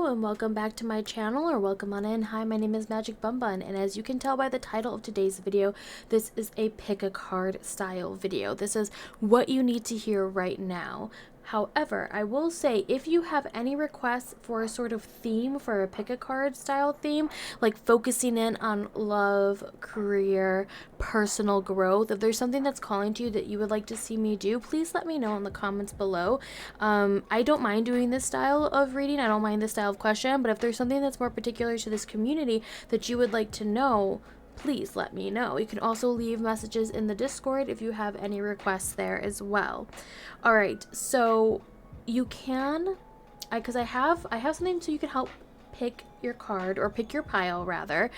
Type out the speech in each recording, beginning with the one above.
and welcome back to my channel, or welcome on in. Hi, my name is Magic Bun Bun, and as you can tell by the title of today's video, this is a pick a card style video. This is what you need to hear right now. However, I will say, if you have any requests for a sort of theme for a pick a card style theme, like focusing in on love, career, personal growth, if there's something that's calling to you that you would like to see me do, please let me know in the comments below. I don't mind doing this style of reading. I don't mind this style of question, but if there's something that's more particular to this community that you would like to know, please let me know. You can also leave messages in the Discord if you have any requests there as well. All right, so you can, because I have something so you can help pick your card, or pick your pile rather.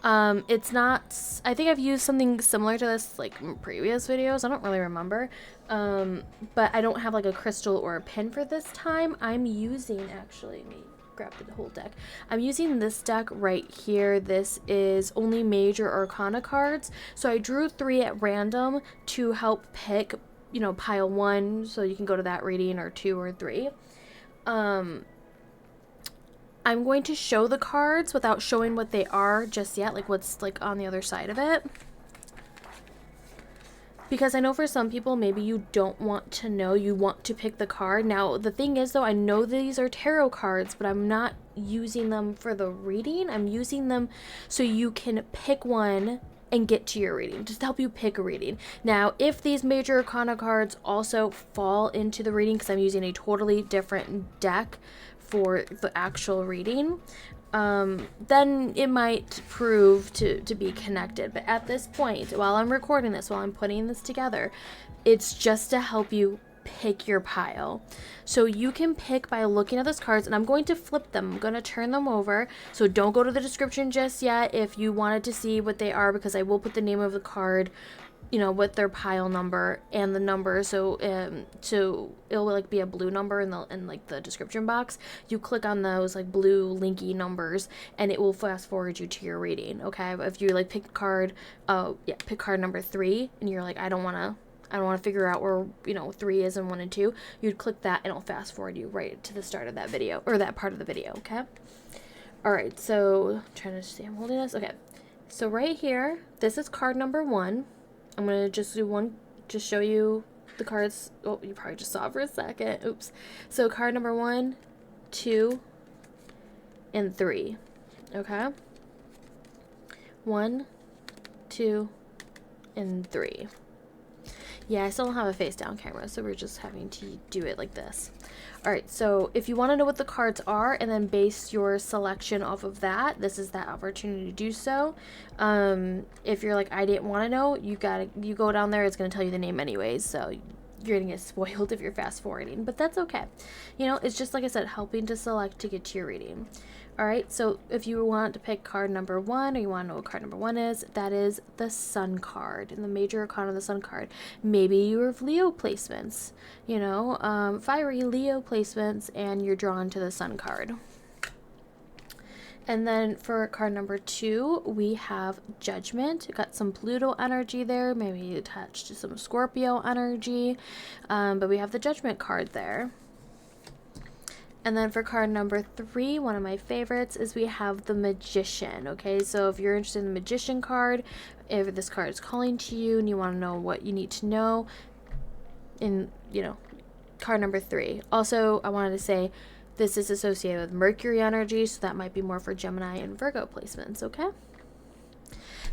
It's not, I think I've used something similar to this like in previous videos. I don't really remember, but I don't have like a crystal or a pin for this time. I'm using, actually, let me grab the whole deck. I'm using this deck right here. This is only major arcana cards, so I drew 3 at random to help pick, you know, pile 1, so you can go to that reading, or 2 or 3. I'm going to show the cards without showing what they are just yet, like what's like on the other side of it, because I know for some people maybe you don't want to know, you want to pick the card. Now the thing is though, I know these are tarot cards, but I'm not using them for the reading. I'm using them so you can pick one and get to your reading, just to help you pick a reading. Now if these major arcana cards also fall into the reading, because I'm using a totally different deck for the actual reading, then it might prove to be connected. But at this point, while I'm recording this, while I'm putting this together, it's just to help you pick your pile. So you can pick by looking at those cards, and I'm going to flip them. I'm going to turn them over, so don't go to the description just yet if you wanted to see what they are, because I will put the name of the card, you know, with their pile number and the number, so it'll like be a blue number in like the description box. You click on those like blue linky numbers and it will fast forward you to your reading. Okay, if you like pick card pick card number 3 and you're like, I don't want to figure out where, you know, 3 is and 1 and 2, you'd click that and it'll fast forward you right to the start of that video, or that part of the video. Okay, all right, so I'm trying to see, I'm holding this. Okay, so right here, this is card number 1. I'm going to just do one, just show you the cards. Oh, you probably just saw it for a second. Oops. So card number 1, 2, and 3. Okay. 1, 2, and 3. Yeah, I still don't have a face down camera, so we're just having to do it like this. All right, so if you want to know what the cards are and then base your selection off of that, this is that opportunity to do so. If you're like, I didn't want to know, you go down there, it's going to tell you the name anyways, so you're going to get spoiled if you're fast forwarding, but that's okay. You know, it's just, like I said, helping to select to get to your reading. All right, so if you want to pick card number 1, or you want to know what card number 1 is, that is the Sun card, and the major arcana of the Sun card. Maybe you have Leo placements, you know, fiery Leo placements, and you're drawn to the Sun card. And then for card number 2, we have Judgment. We've got some Pluto energy there, maybe attached to some Scorpio energy, but we have the Judgment card there. And then for card number 3, one of my favorites, is we have the Magician. Okay, so if you're interested in the Magician card, if this card is calling to you and you want to know what you need to know, in, you know, card number 3. Also, I wanted to say this is associated with Mercury energy, so that might be more for Gemini and Virgo placements. Okay,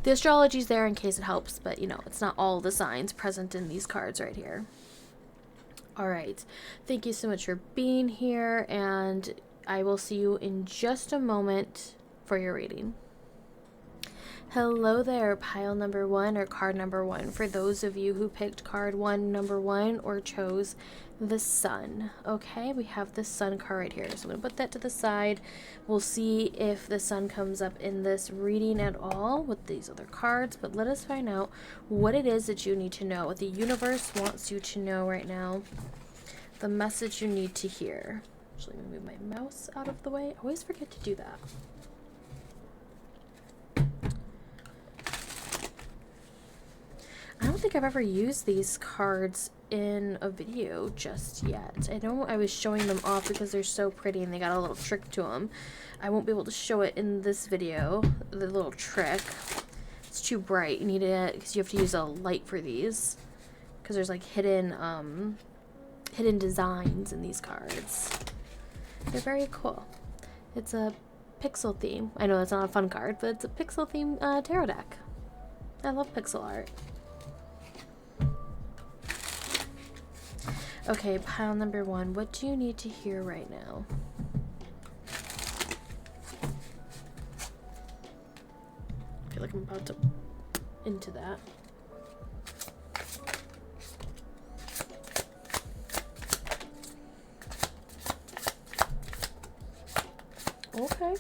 the astrology is there in case it helps, but you know, it's not all the signs present in these cards right here. All right, thank you so much for being here, and I will see you in just a moment for your reading. Hello there, pile number 1, or card number 1, for those of you who picked card 1, number 1, or chose the Sun. Okay, we have the Sun card right here, so I'm going to put that to the side. We'll see if the Sun comes up in this reading at all with these other cards, but let us find out what it is that you need to know, what the universe wants you to know right now, the message you need to hear. Actually, let me move my mouse out of the way. I always forget to do that. I don't think I've ever used these cards in a video just yet. I know I was showing them off because they're so pretty and they got a little trick to them. I won't be able to show it in this video, the little trick. It's too bright. You need it because you have to use a light for these, because there's like hidden designs in these cards. They're very cool. It's a pixel theme. I know that's not a fun card, but it's a pixel theme tarot deck. I love pixel art. Okay, pile number 1. What do you need to hear right now? I feel like I'm about to into that. Okay.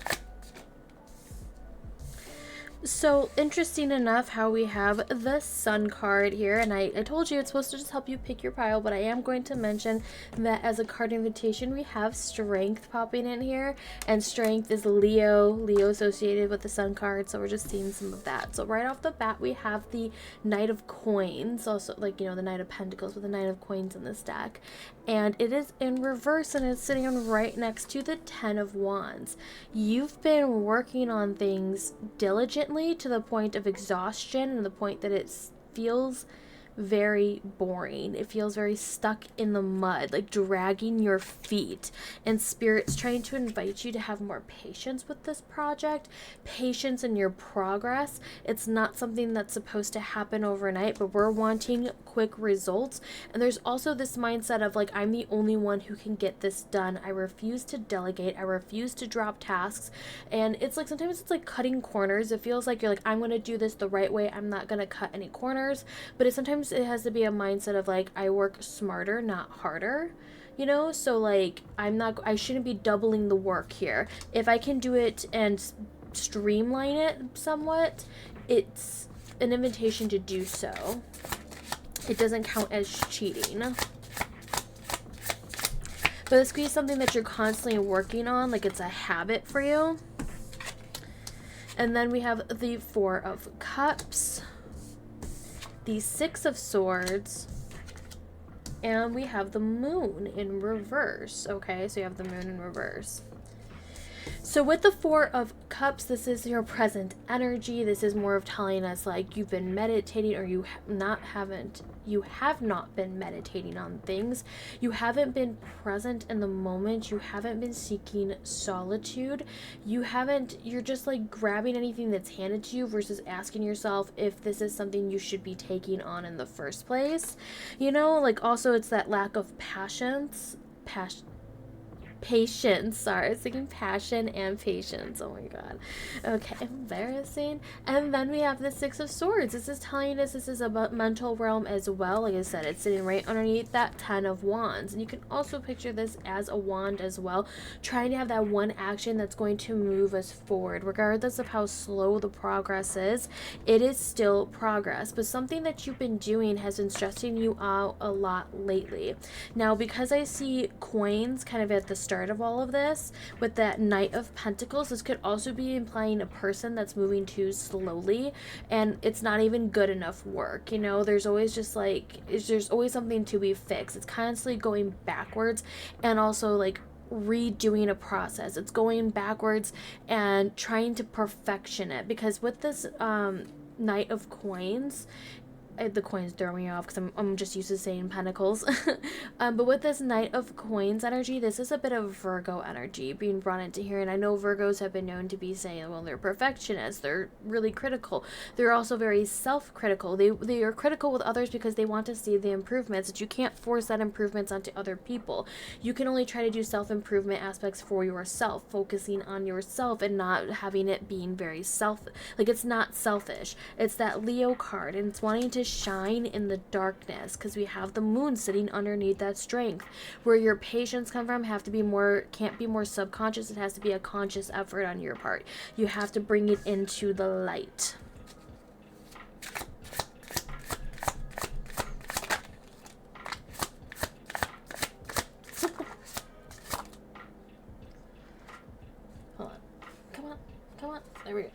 So, interesting enough how we have the Sun card here, and I told you it's supposed to just help you pick your pile, but I am going to mention that as a card invitation, we have Strength popping in here, and Strength is Leo associated with the Sun card, so we're just seeing some of that. So right off the bat, we have the Knight of Coins, also like, you know, the Knight of Pentacles with the Knight of Coins in this deck, and it is in reverse, and it's sitting right next to the Ten of Wands. You've been working on things diligently to the point of exhaustion and the point that it feels very boring. It feels very stuck in the mud, like dragging your feet. And Spirit's trying to invite you to have more patience with this project, patience in your progress. It's not something that's supposed to happen overnight, but we're wanting quick results. And there's also this mindset of like, I'm the only one who can get this done. I refuse to delegate. I refuse to drop tasks. And it's like, sometimes it's like cutting corners. It feels like you're like, I'm going to do this the right way. I'm not going to cut any corners. But it's sometimes it has to be a mindset of like, I work smarter, not harder, you know? So like, I shouldn't be doubling the work here. If I can do it and streamline it somewhat, it's an invitation to do so. It doesn't count as cheating. But this could be something that you're constantly working on, like it's a habit for you. And then we have the Four of Cups, the Six of Swords, and we have the Moon in reverse. Okay, so you have the Moon in reverse. So with the Four of Cups, this is your present energy. This is more of telling us like you've been meditating, or you have not been meditating on things. You haven't been present in the moment. You haven't been seeking solitude. You're just like grabbing anything that's handed to you versus asking yourself if this is something you should be taking on in the first place. You know, like also it's that lack of patience. Sorry, I was thinking passion and patience. Oh my god. Okay, embarrassing. And then we have the Six of Swords. This is telling us this is a mental realm as well. Like I said, it's sitting right underneath that Ten of Wands. And you can also picture this as a wand as well, trying to have that one action that's going to move us forward. Regardless of how slow the progress is, it is still progress. But something that you've been doing has been stressing you out a lot lately. Now, because I see coins kind of at the start of all of this with that Knight of Pentacles, this could also be implying a person that's moving too slowly and it's not even good enough work. You know, there's always just like, there's always something to be fixed. It's constantly going backwards and also like redoing a process. It's going backwards and trying to perfection it, because with this Knight of Coins, the coins throw me off because I'm just used to saying pentacles. But with this Knight of Coins energy, this is a bit of Virgo energy being brought into here. And I know Virgos have been known to be saying, well, they're perfectionists. They're really critical. They're also very self-critical. They are critical with others because they want to see the improvements, but you can't force that improvements onto other people. You can only try to do self-improvement aspects for yourself, focusing on yourself and not having it being very like it's not selfish. It's that Leo card, and it's wanting to shine in the darkness because we have the Moon sitting underneath that Strength. Where your patience come from can't be more subconscious. It has to be a conscious effort on your part. You have to bring it into the light. Hold on. Come on. There we go.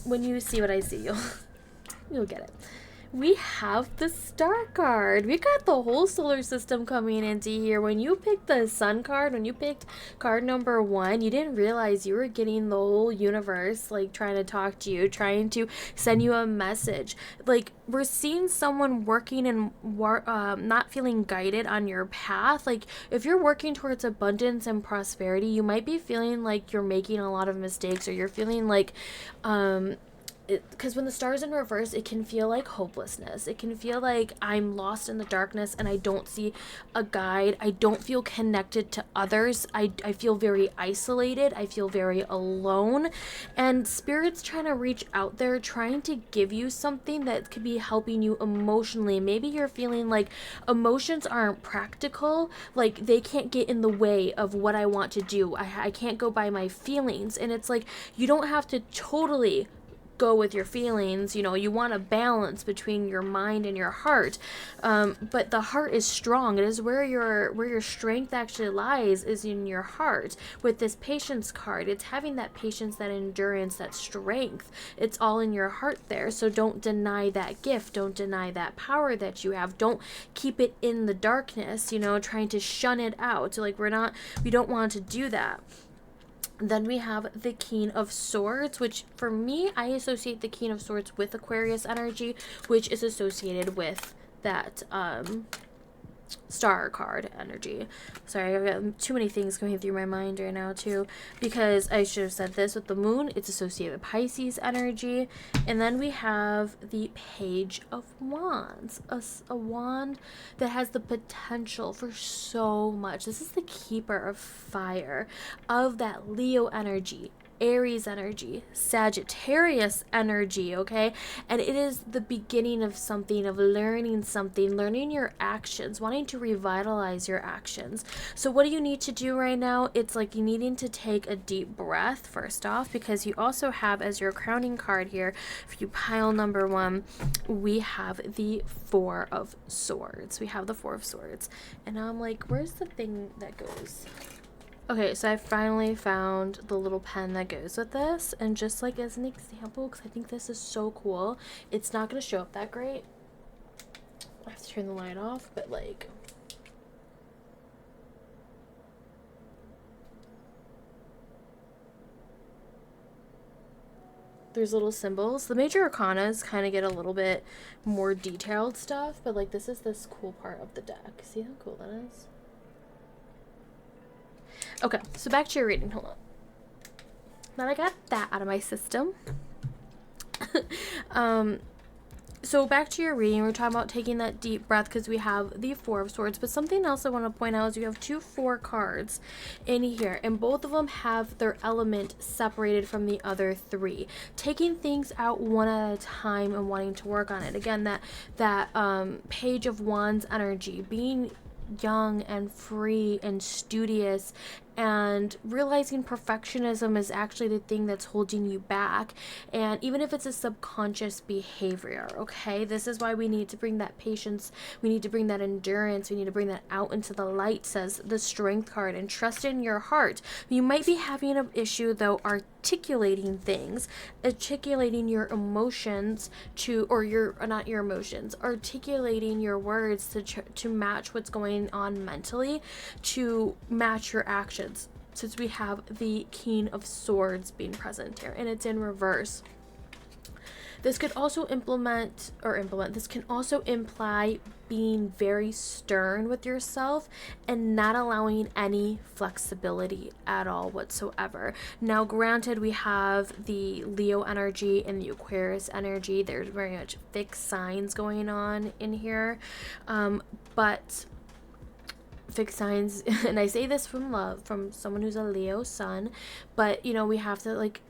when you see what I see, you'll get it. We have the star card. We got the whole solar system coming into here. When you picked the sun card, when you picked card number 1, you didn't realize you were getting the whole universe, like, trying to talk to you, trying to send you a message. Like, we're seeing someone working and not feeling guided on your path. Like, if you're working towards abundance and prosperity, you might be feeling like you're making a lot of mistakes, or you're feeling like, because when the star's in reverse, it can feel like hopelessness. It can feel like I'm lost in the darkness and I don't see a guide. I don't feel connected to others. I feel very isolated. I feel very alone. And Spirit's trying to reach out there, trying to give you something that could be helping you emotionally. Maybe you're feeling like emotions aren't practical. Like, they can't get in the way of what I want to do. I can't go by my feelings. And it's like, you don't have to totally go with your feelings. You know, you want a balance between your mind and your heart, but the heart is strong. It is where your strength actually lies, is in your heart. With this patience card, it's having that patience, that endurance, that strength. It's all in your heart there. So don't deny that gift. Don't deny that power that you have. Don't keep it in the darkness, you know, trying to shun it out. Like, we don't want to do that. Then we have the King of Swords, which for me, I associate the King of Swords with Aquarius energy, which is associated with that star card energy. Sorry, I've got too many things going through my mind right now too, because I should have said this. With the moon, it's associated with Pisces energy. And then we have the Page of Wands, a wand that has the potential for so much. This is the keeper of fire, of that Leo energy, Aries energy, Sagittarius energy, okay? And it is the beginning of something, of learning something, learning your actions, wanting to revitalize your actions. So what do you need to do right now? It's like you needing to take a deep breath first off, because you also have, as your crowning card here, if you pile number 1, we have the Four of Swords. We have the Four of Swords. And now I'm like, where's the thing that goes? Okay, so I finally found the little pen that goes with this, and just like as an example, because I think this is so cool, it's not going to show up that great. I have to turn the light off, but like, there's little symbols. The major arcanas kind of get a little bit more detailed stuff, but like this is this cool part of the deck. See how cool that is? Okay, so back to your reading. Hold on. Now that I got that out of my system. So back to your reading. We're talking about taking that deep breath because we have the Four of Swords. But something else I want to point out is you have 2 4 cards in here, and both of them have their element separated from the other 3. Taking things out one at a time and wanting to work on it. Again, that Page of Wands energy, being young and free and studious, and realizing perfectionism is actually the thing that's holding you back. And even if it's a subconscious behavior, okay, this is why we need to bring that patience, we need to bring that endurance, we need to bring that out into the light, says the Strength card, and trust in your heart. You might be having an issue though articulating things, articulating your emotions to, or your, not your emotions, articulating your words to match what's going on mentally, to match your actions. Since we have the King of Swords being present here, and it's in reverse. This could also this can also imply being very stern with yourself and not allowing any flexibility at all whatsoever. Now, granted, we have the Leo energy and the Aquarius energy. There's very much fixed signs going on in here, but fixed signs, and I say this from love, from someone who's a Leo sun, but you know, we have to like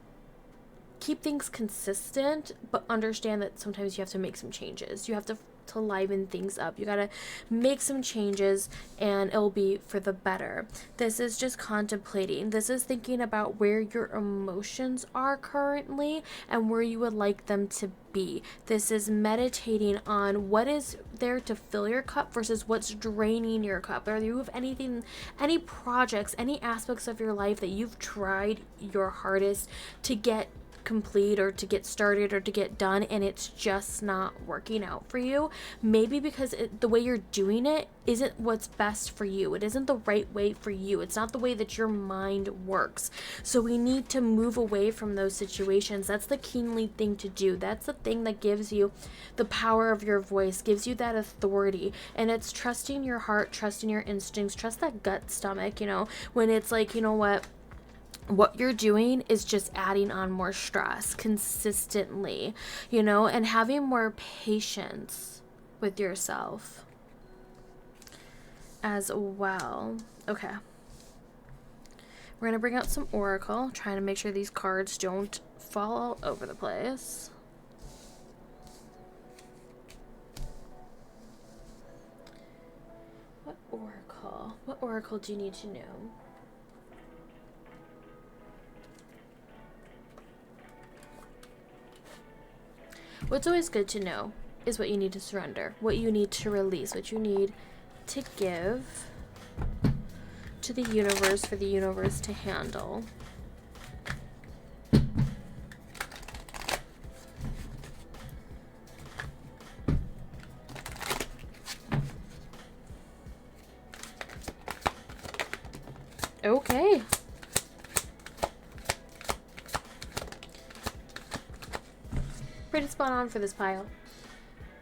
keep things consistent, but understand that sometimes you have to make some changes. You have to liven things up. You gotta make some changes, and it'll be for the better. This is just contemplating. This is thinking about where your emotions are currently and where you would like them to be. This is meditating on what is there to fill your cup versus what's draining your cup. Or you have anything, any projects, any aspects of your life that you've tried your hardest to get complete or to get started or to get done, and it's just not working out for you. Maybe because the way you're doing it isn't what's best for you. It isn't the right way for you. It's not the way that your mind works. So we need to move away from those situations. That's the keenly thing to do. That's the thing that gives you the power of your voice, gives you that authority. And it's trusting your heart, trusting your instincts, trust that gut stomach, when it's like, you know what you're doing is just adding on more stress consistently, and having more patience with yourself as well. Okay. We're going to bring out some Oracle, trying to make sure these cards don't fall all over the place. What Oracle do you need to know? What's always good to know is what you need to surrender, what you need to release, what you need to give to the universe for the universe to handle. Okay. Pretty spot on for this pile.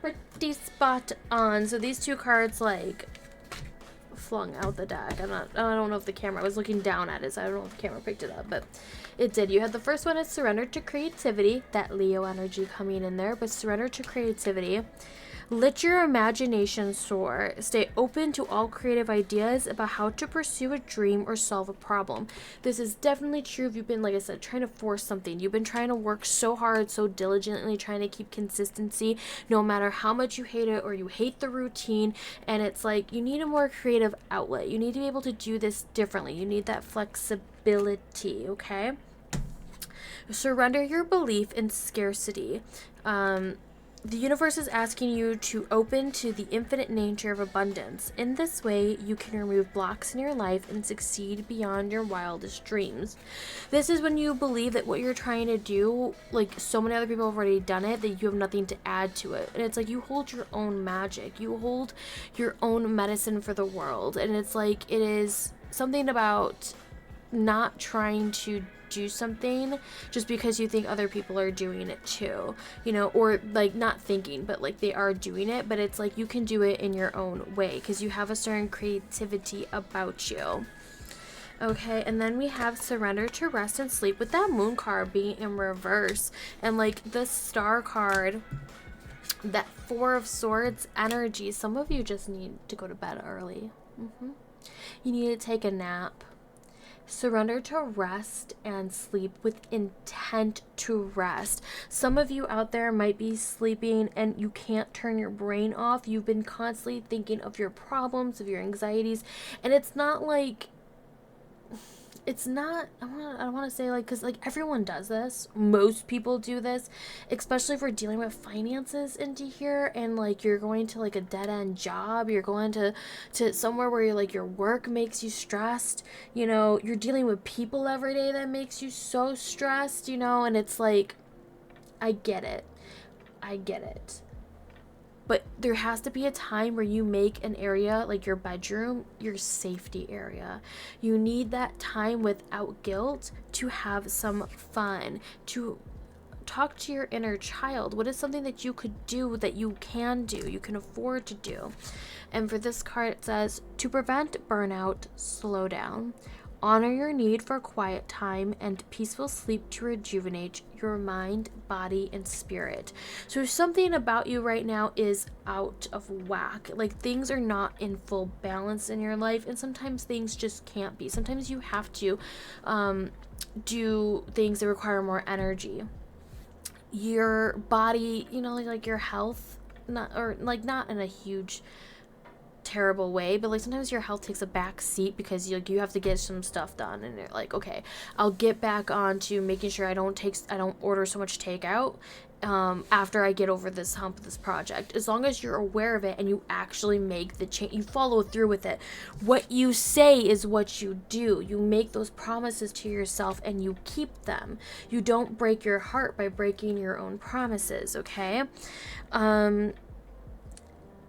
Pretty spot on. So these two cards flung out the deck. I don't know if the camera, I was looking down at it, so I don't know if the camera picked it up, but it did. You had the first one is surrender to creativity, that Leo energy coming in there, but surrender to creativity. Let your imagination soar. Stay open to all creative ideas about how to pursue a dream or solve a problem. This is definitely true if you've been, like I said, trying to force something. You've been trying to work so hard, so diligently, trying to keep consistency, no matter how much you hate it or you hate the routine. And it's like, you need a more creative outlet. You need to be able to do this differently. You need that flexibility, okay? Surrender your belief in scarcity. The universe is asking you to open to the infinite nature of abundance. In this way, you can remove blocks in your life and succeed beyond your wildest dreams. This is when you believe that what you're trying to do, like so many other people have already done it, that you have nothing to add to it. And it's like you hold your own magic. You hold your own medicine for the world. And it's like it is something about not trying to do something just because you think other people are doing it too, or like not thinking, but like they are doing it, but it's like you can do it in your own way because you have a certain creativity about you. Okay, and then we have surrender to rest and sleep with that moon card being in reverse, and like the star card, that 4 of Swords energy. Some of you just need to go to bed early. You need to take a nap. Surrender to rest and sleep with intent to rest. Some of you out there might be sleeping and you can't turn your brain off. You've been constantly thinking of your problems, of your anxieties, and it's not like, I want to say like, because like everyone does this, most people do this, especially if we're dealing with finances into here, and like you're going to like a dead-end job, you're going to somewhere where you're like your work makes you stressed, you're dealing with people every day that makes you so stressed, and it's like, I get it. But there has to be a time where you make an area like your bedroom your safety area. You need that time without guilt to have some fun, to talk to your inner child. What is something that you could do, that you can do, you can afford to do? And for this card, it says, to prevent burnout, slow down. Honor your need for quiet time and peaceful sleep to rejuvenate your mind, body, and spirit. So something about you right now is out of whack. Like things are not in full balance in your life, and sometimes things just can't be. Sometimes you have to do things that require more energy. Your body, like your health, not in a huge terrible way, but like sometimes your health takes a back seat because you have to get some stuff done, and you're like, okay, I'll get back on to making sure I don't order so much takeout after I get over this hump of this project. As long as you're aware of it and you actually make the change, you follow through with it. What you say is what you do. You make those promises to yourself and you keep them. You don't break your heart by breaking your own promises, okay?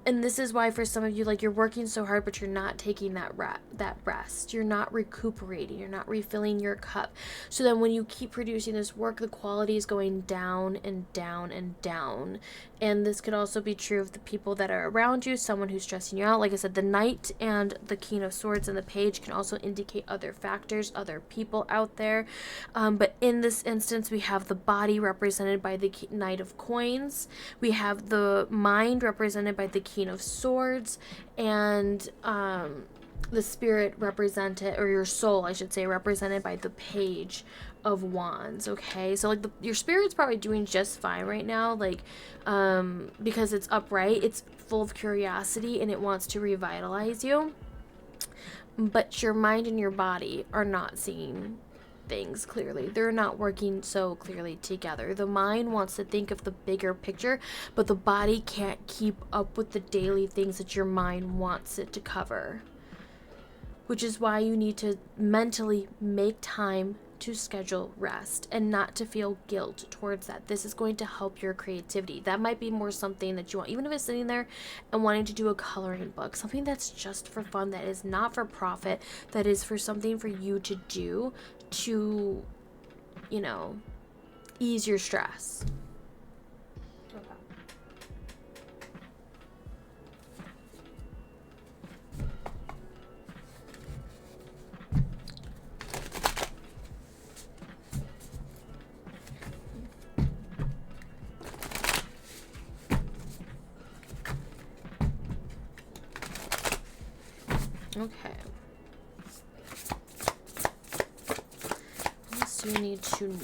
And this is why for some of you, like, you're working so hard, but you're not taking that rest. You're not recuperating. You're not refilling your cup. So then when you keep producing this work, the quality is going down and down and down. And this could also be true of the people that are around you, someone who's stressing you out. Like I said, the Knight and the King of Swords and the Page can also indicate other factors, other people out there. But in this instance, we have the body represented by the Knight of Coins. We have the mind represented by the King of Swords, and the spirit represented, or your soul, I should say, represented by the Page of Wands. Okay, so like your spirit's probably doing just fine right now, like because it's upright, it's full of curiosity, and it wants to revitalize you. But your mind and your body are not seeing things clearly. They're not working so clearly together. The mind wants to think of the bigger picture, but the body can't keep up with the daily things that your mind wants it to cover. Which is why you need to mentally make time to schedule rest and not to feel guilt towards that. This is going to help your creativity. That might be more something that you want, even if it's sitting there and wanting to do a coloring book, something that's just for fun, that is not for profit, that is for something for you to do to, you know, ease your stress. Okay. What else do you need to know?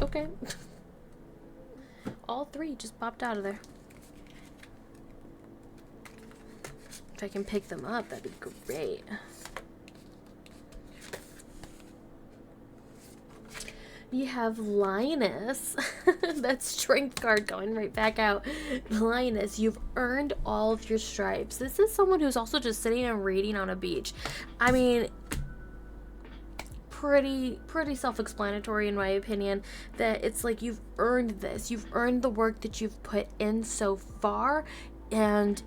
Okay. All three just popped out of there. If I can pick them up, that'd be great. You have Lioness. That strength card going right back out. Lioness, you've earned all of your stripes. This is someone who's also just sitting and reading on a beach. I mean, pretty self-explanatory in my opinion, that it's like you've earned this. You've earned the work that you've put in so far, and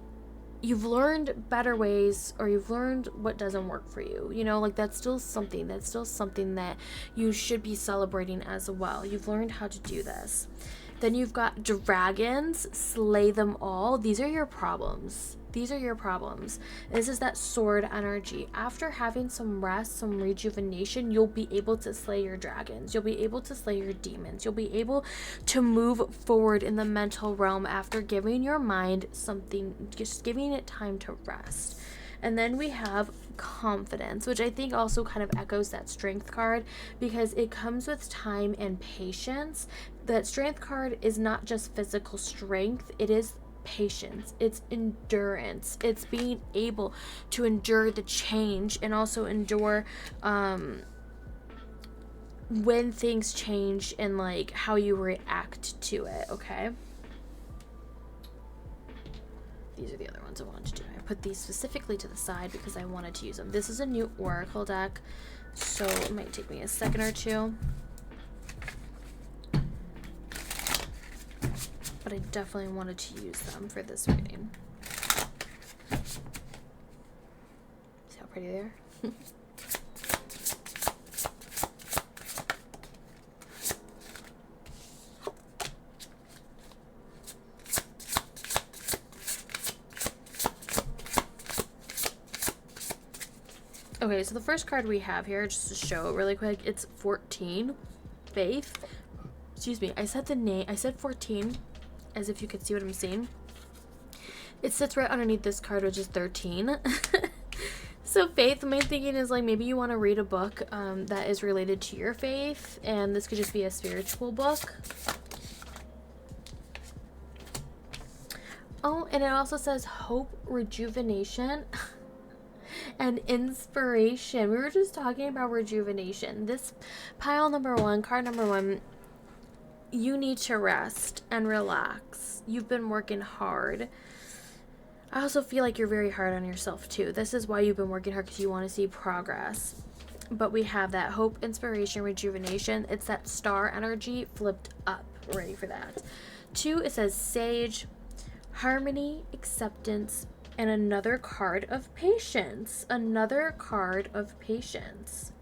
you've learned better ways, or you've learned what doesn't work for you. You know, like that's still something that you should be celebrating as well. You've learned how to do this. Then you've got dragons, slay them all. These are your problems. These are your problems. This is that sword energy. After having some rest, some rejuvenation, you'll be able to slay your dragons. You'll be able to slay your demons. You'll be able to move forward in the mental realm after giving your mind something, just giving it time to rest. And then we have confidence, which I think also kind of echoes that strength card, because it comes with time and patience. That strength card is not just physical strength, it is patience, it's endurance, it's being able to endure the change and also endure when things change and like how you react to it. Okay, these are the other ones I wanted to do. I put these specifically to the side because I wanted to use them. This is a new oracle deck, so it might take me a second or two, but I definitely wanted to use them for this reading. See how pretty they are? Okay, so the first card we have here, just to show it really quick, it's 14, Faith. Excuse me, I said 14, as if you could see what I'm saying. It sits right underneath this card, which is 13. So Faith, my thinking is like maybe you want to read a book that is related to your faith, and this could just be a spiritual book. Oh, and it also says hope, rejuvenation, and inspiration. We were just talking about rejuvenation. This pile number one, card number one, you need to rest and relax. You've been working hard. I also feel like you're very hard on yourself too. This is why you've been working hard, because you want to see progress. But we have that hope, inspiration, rejuvenation. It's that star energy flipped up. Ready for that. 2, it says sage, harmony, acceptance, and another card of patience. Another card of patience.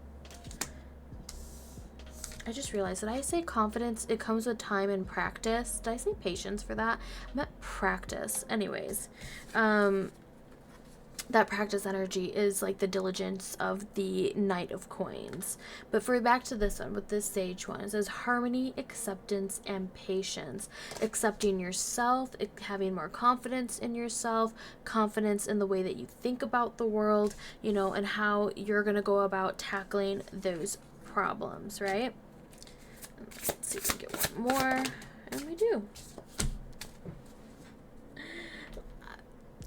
I just realized, did I say confidence? It comes with time and practice. Did I say patience for that? I meant practice. Anyways, that practice energy is like the diligence of the Knight of Coins. But for back to this one, with this Sage one, it says harmony, acceptance, and patience. Accepting yourself, having more confidence in yourself, confidence in the way that you think about the world, you know, and how you're going to go about tackling those problems, right? Let's see if we can get one more. And we do.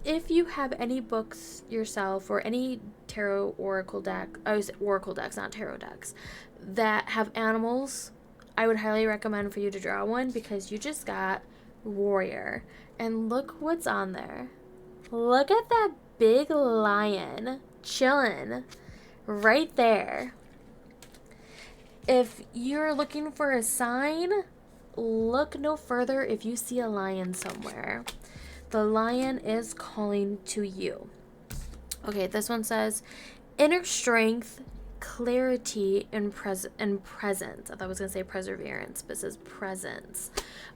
If you have any books yourself or any tarot oracle deck, I was oracle decks, not tarot decks, that have animals, I would highly recommend for you to draw one, because you just got warrior. And look what's on there. Look at that big lion chilling right there. If you're looking for a sign, look no further if you see a lion somewhere. The lion is calling to you. Okay, this one says inner strength, clarity, and presence. I thought I was going to say perseverance, but it says presence.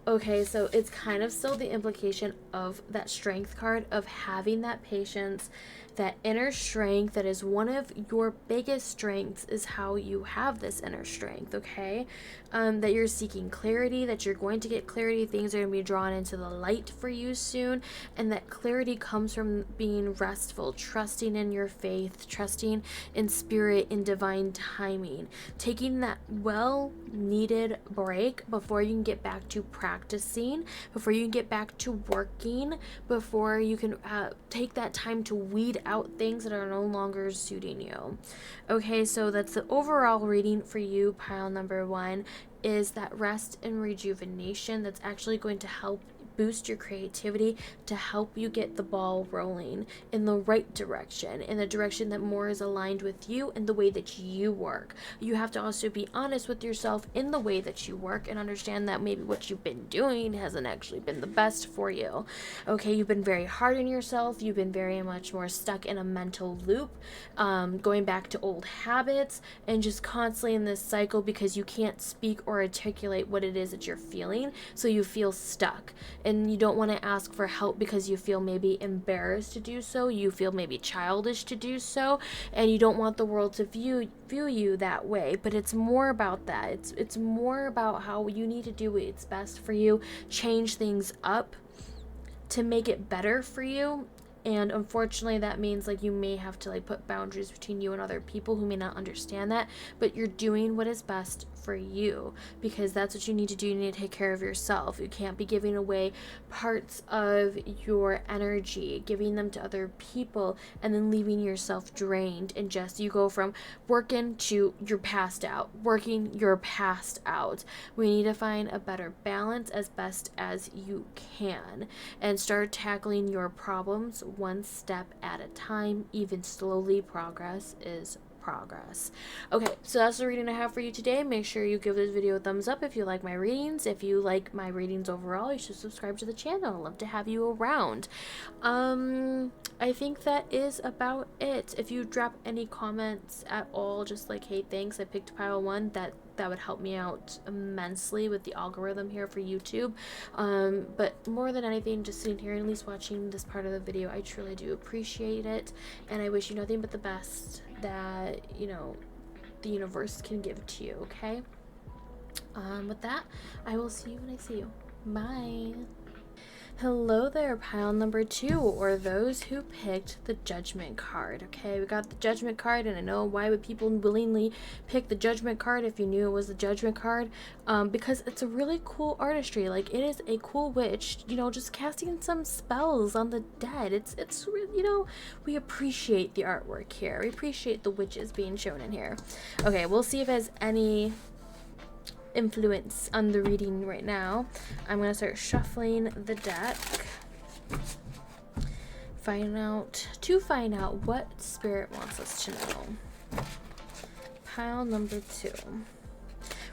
Okay, so it's kind of still the implication of that strength card, of having that patience, that inner strength. That is one of your biggest strengths, is how you have this inner strength, okay? That you're seeking clarity, that you're going to get clarity. Things are going to be drawn into the light for you soon. And that clarity comes from being restful, trusting in your faith, trusting in spirit, in divine timing, taking that well-needed break before you can get back to practicing, before you can get back to working, before you can take that time to weed out things that are no longer suiting you. Okay, so that's the overall reading for you, pile number one, is that rest and rejuvenation that's actually going to help boost your creativity, to help you get the ball rolling in the right direction, in the direction that more is aligned with you and the way that you work. You have to also be honest with yourself in the way that you work, and understand that maybe what you've been doing hasn't actually been the best for you. Okay, you've been very hard on yourself. You've been very much more stuck in a mental loop, going back to old habits, and just constantly in this cycle because you can't speak or articulate what it is that you're feeling, so you feel stuck. And you don't want to ask for help because you feel maybe embarrassed to do so. You feel maybe childish to do so. And you don't want the world to view you that way. But it's more about that. It's more about how you need to do what's best for you. Change things up to make it better for you. And unfortunately, that means like you may have to like put boundaries between you and other people who may not understand that, but you're doing what is best for you, because that's what you need to do. You need to take care of yourself. You can't be giving away parts of your energy, giving them to other people, and then leaving yourself drained. And just, you go from working to you're passed out, working, you're passed out. We need to find a better balance as best as you can, and start tackling your problems one step at a time. Even slowly, progress is progress. Okay, so that's the reading I have for you today. Make sure you give this video a thumbs up if you like my readings. If you like my readings overall, you should subscribe to the channel. I'd love to have you around. I think that is about it. If you drop any comments at all, just like, hey, thanks, I picked pile one, that would help me out immensely with the algorithm here for YouTube. But more than anything, just sitting here and at least watching this part of the video, I truly do appreciate it, and I wish you nothing but the best that, you know, the universe can give to you, okay? With that, I will see you when I see you. Bye. Hello there, pile number 2, or those who picked the Judgment card. Okay, we got the Judgment card, and I know why would people willingly pick the Judgment card if you knew it was the Judgment card, because it's a really cool artistry. Like, it is a cool witch, you know, just casting some spells on the dead. It's you know, we appreciate the artwork here. We appreciate the witches being shown in here. Okay, we'll see if it has any influence on the reading right now. I'm gonna start shuffling the deck, find out what spirit wants us to know. Pile number 2.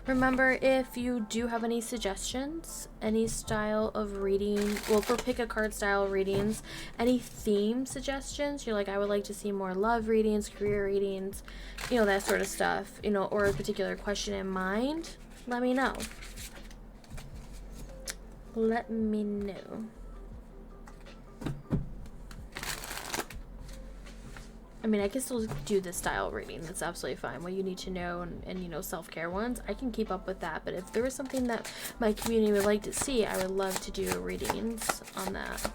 Remember, if you do have any suggestions, any style of reading, well, for pick a card style readings, any theme suggestions, you're like, I would like to see more love readings, career readings, you know, that sort of stuff, you know, or a particular question in mind, let me know. Let me know. I mean, I can still do this style reading. That's absolutely fine. What you need to know and you know, self-care ones, I can keep up with that. But if there was something that my community would like to see, I would love to do readings on that.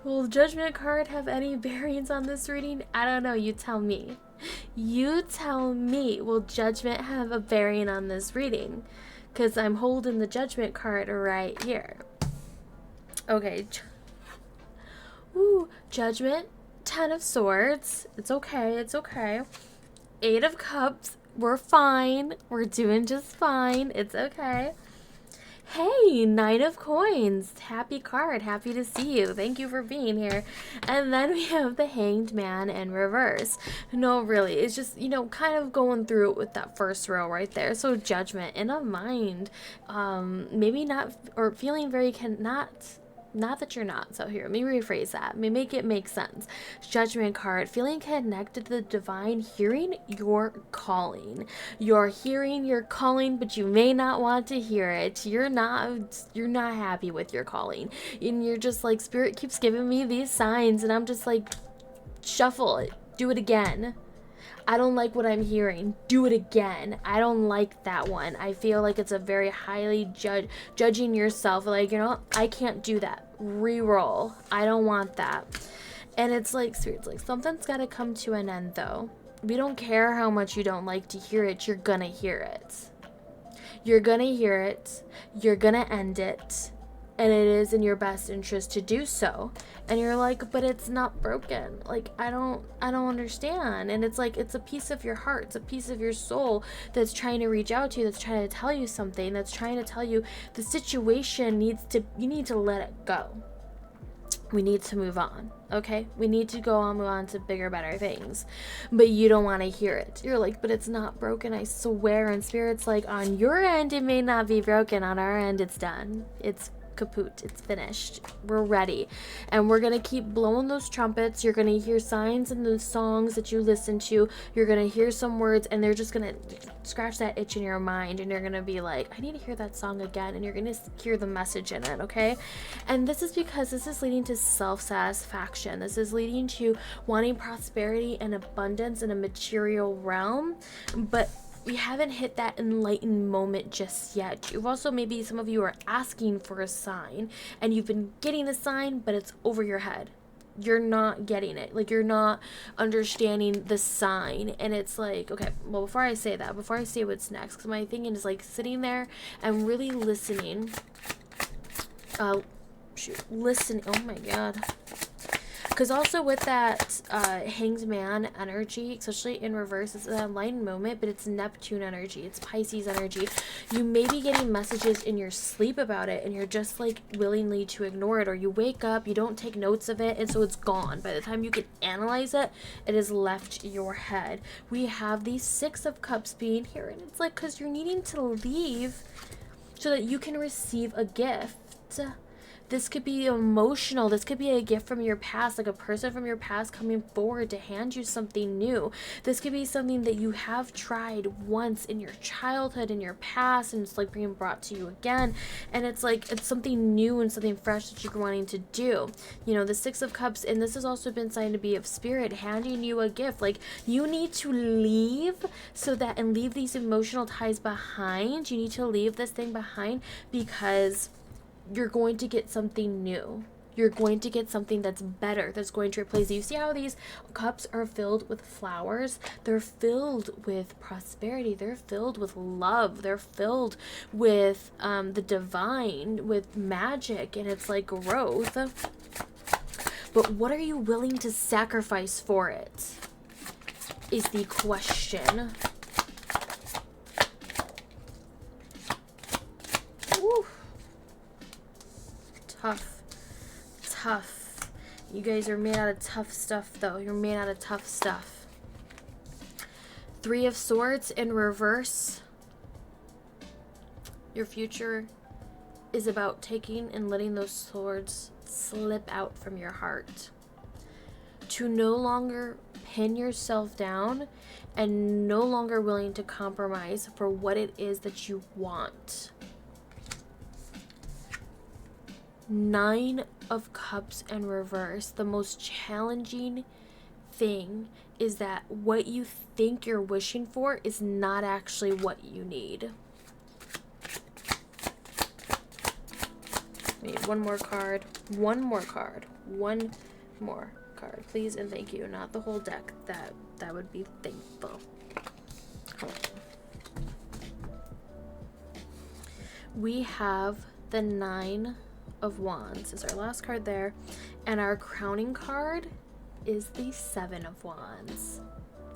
Will Judgment card have any bearings on this reading? I don't know. You tell me. You tell me. Will Judgment have a bearing on this reading? Because I'm holding the Judgment card right here. Okay. Ooh, Judgment. 10 of Swords. It's okay. It's okay. 8 of Cups. We're fine. We're doing just fine. It's okay. Hey, 9 of Coins. Happy card. Happy to see you. Thank you for being here. And then we have the Hanged Man in reverse. No, really. It's just, you know, kind of going through it with that first row right there. So Judgment in a mind. Maybe not, or feeling very not that you're not. So here, let me rephrase that. Let me make it make sense. Judgment card, feeling connected to the divine, hearing your calling. You're hearing your calling, but you may not want to hear it. You're not happy with your calling. And you're just like, Spirit keeps giving me these signs, and I'm just like, shuffle it. Do it again. I don't like what I'm hearing. Do it again. I don't like that one. I feel like it's a very highly judging yourself. Like, you know, I can't do that. Reroll. I don't want that. And it's like, seriously, something's got to come to an end, though. We don't care how much you don't like to hear it. You're going to hear it. You're going to hear it. You're going to end it. And it is in your best interest to do so. And you're like, but it's not broken. Like, I don't understand. And it's like, it's a piece of your heart. It's a piece of your soul that's trying to reach out to you, that's trying to tell you something, that's trying to tell you the situation you need to let it go. We need to move on, okay? We need to move on to bigger, better things. But you don't want to hear it. You're like, but it's not broken, I swear. And Spirit's like, on your end, it may not be broken. On our end, it's done. It's kaput. It's finished. We're ready. And we're going to keep blowing those trumpets. You're going to hear signs in the songs that you listen to. You're going to hear some words, and they're just going to scratch that itch in your mind, and you're going to be like, I need to hear that song again, and you're going to hear the message in it, okay? And this is because this is leading to self-satisfaction. This is leading to wanting prosperity and abundance in a material realm, but we haven't hit that enlightened moment just yet. You've also, maybe some of you are asking for a sign, and you've been getting a sign, but it's over your head. You're not getting it. Like, you're not understanding the sign. And it's like, okay, well, before I say what's next, because my thinking is like sitting there and really listening. Listen. Oh my God. Because also with that Hanged Man energy, especially in reverse, it's an enlightened moment, but it's Neptune energy. It's Pisces energy. You may be getting messages in your sleep about it, and you're just like willingly to ignore it. Or you wake up, you don't take notes of it, and so it's gone. By the time you can analyze it, it has left your head. We have these 6 of Cups being here, and it's like, because you're needing to leave so that you can receive a gift This could be emotional. This could be a gift from your past, like a person from your past coming forward to hand you something new. This could be something that you have tried once in your childhood, in your past, and it's like being brought to you again. And it's like, it's something new and something fresh that you're wanting to do. You know, the Six of Cups, and this has also been signed to be of spirit, handing you a gift. Like, you need to leave so that, and leave these emotional ties behind. You need to leave this thing behind because you're going to get something new. You're going to get something that's better, that's going to replace you. You see how these cups are filled with flowers? They're filled with prosperity. They're filled with love. They're filled with the divine, with magic, and it's like growth. But what are you willing to sacrifice for it? Is the question. Woo. Tough. You guys are made out of tough stuff, though. You're made out of tough stuff. Three of Swords in reverse. Your future is about taking and letting those swords slip out from your heart. To no longer pin yourself down and no longer willing to compromise for what it is that you want. Nine of Cups in reverse. The most challenging thing is that what you think you're wishing for is not actually what you need. I need one more card, please and thank you. Not the whole deck. That would be thankful. We have the Nine of Wands is our last card there, and our crowning card is the Seven of Wands.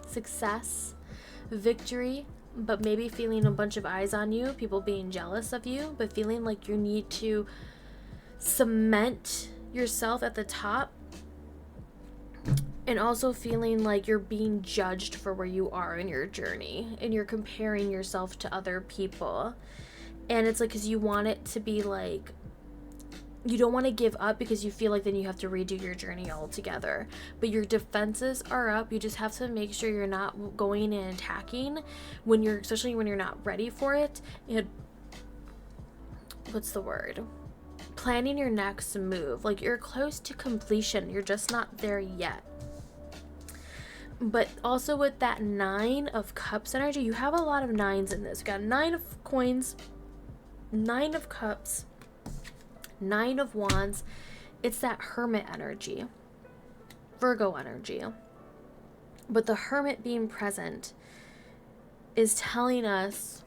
Success, victory, but maybe feeling a bunch of eyes on you, people being jealous of you, but feeling like you need to cement yourself at the top, and also feeling like you're being judged for where you are in your journey, and you're comparing yourself to other people. And it's like, because you want it to be like, you don't want to give up because you feel like then you have to redo your journey altogether. But your defenses are up. You just have to make sure you're not going and attacking when you're, especially when you're not ready for it. And what's the word? Planning your next move. Like, you're close to completion. You're just not there yet. But also with that Nine of Cups energy, you have a lot of nines in this. You got Nine of Coins, Nine of Cups, Nine of Wands. It's that Hermit energy, Virgo energy. But the Hermit being present is telling us,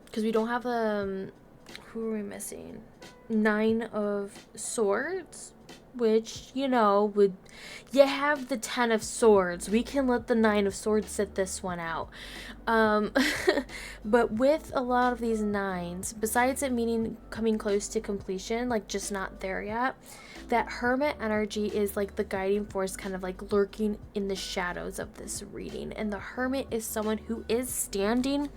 because we don't have who are we missing? Nine of Swords, which, you know, you have the 10 of Swords. We can let the 9 of Swords sit this one out. But with a lot of these nines, besides it meaning coming close to completion, like just not there yet, that Hermit energy is like the guiding force, kind of like lurking in the shadows of this reading. And the Hermit is someone who is standing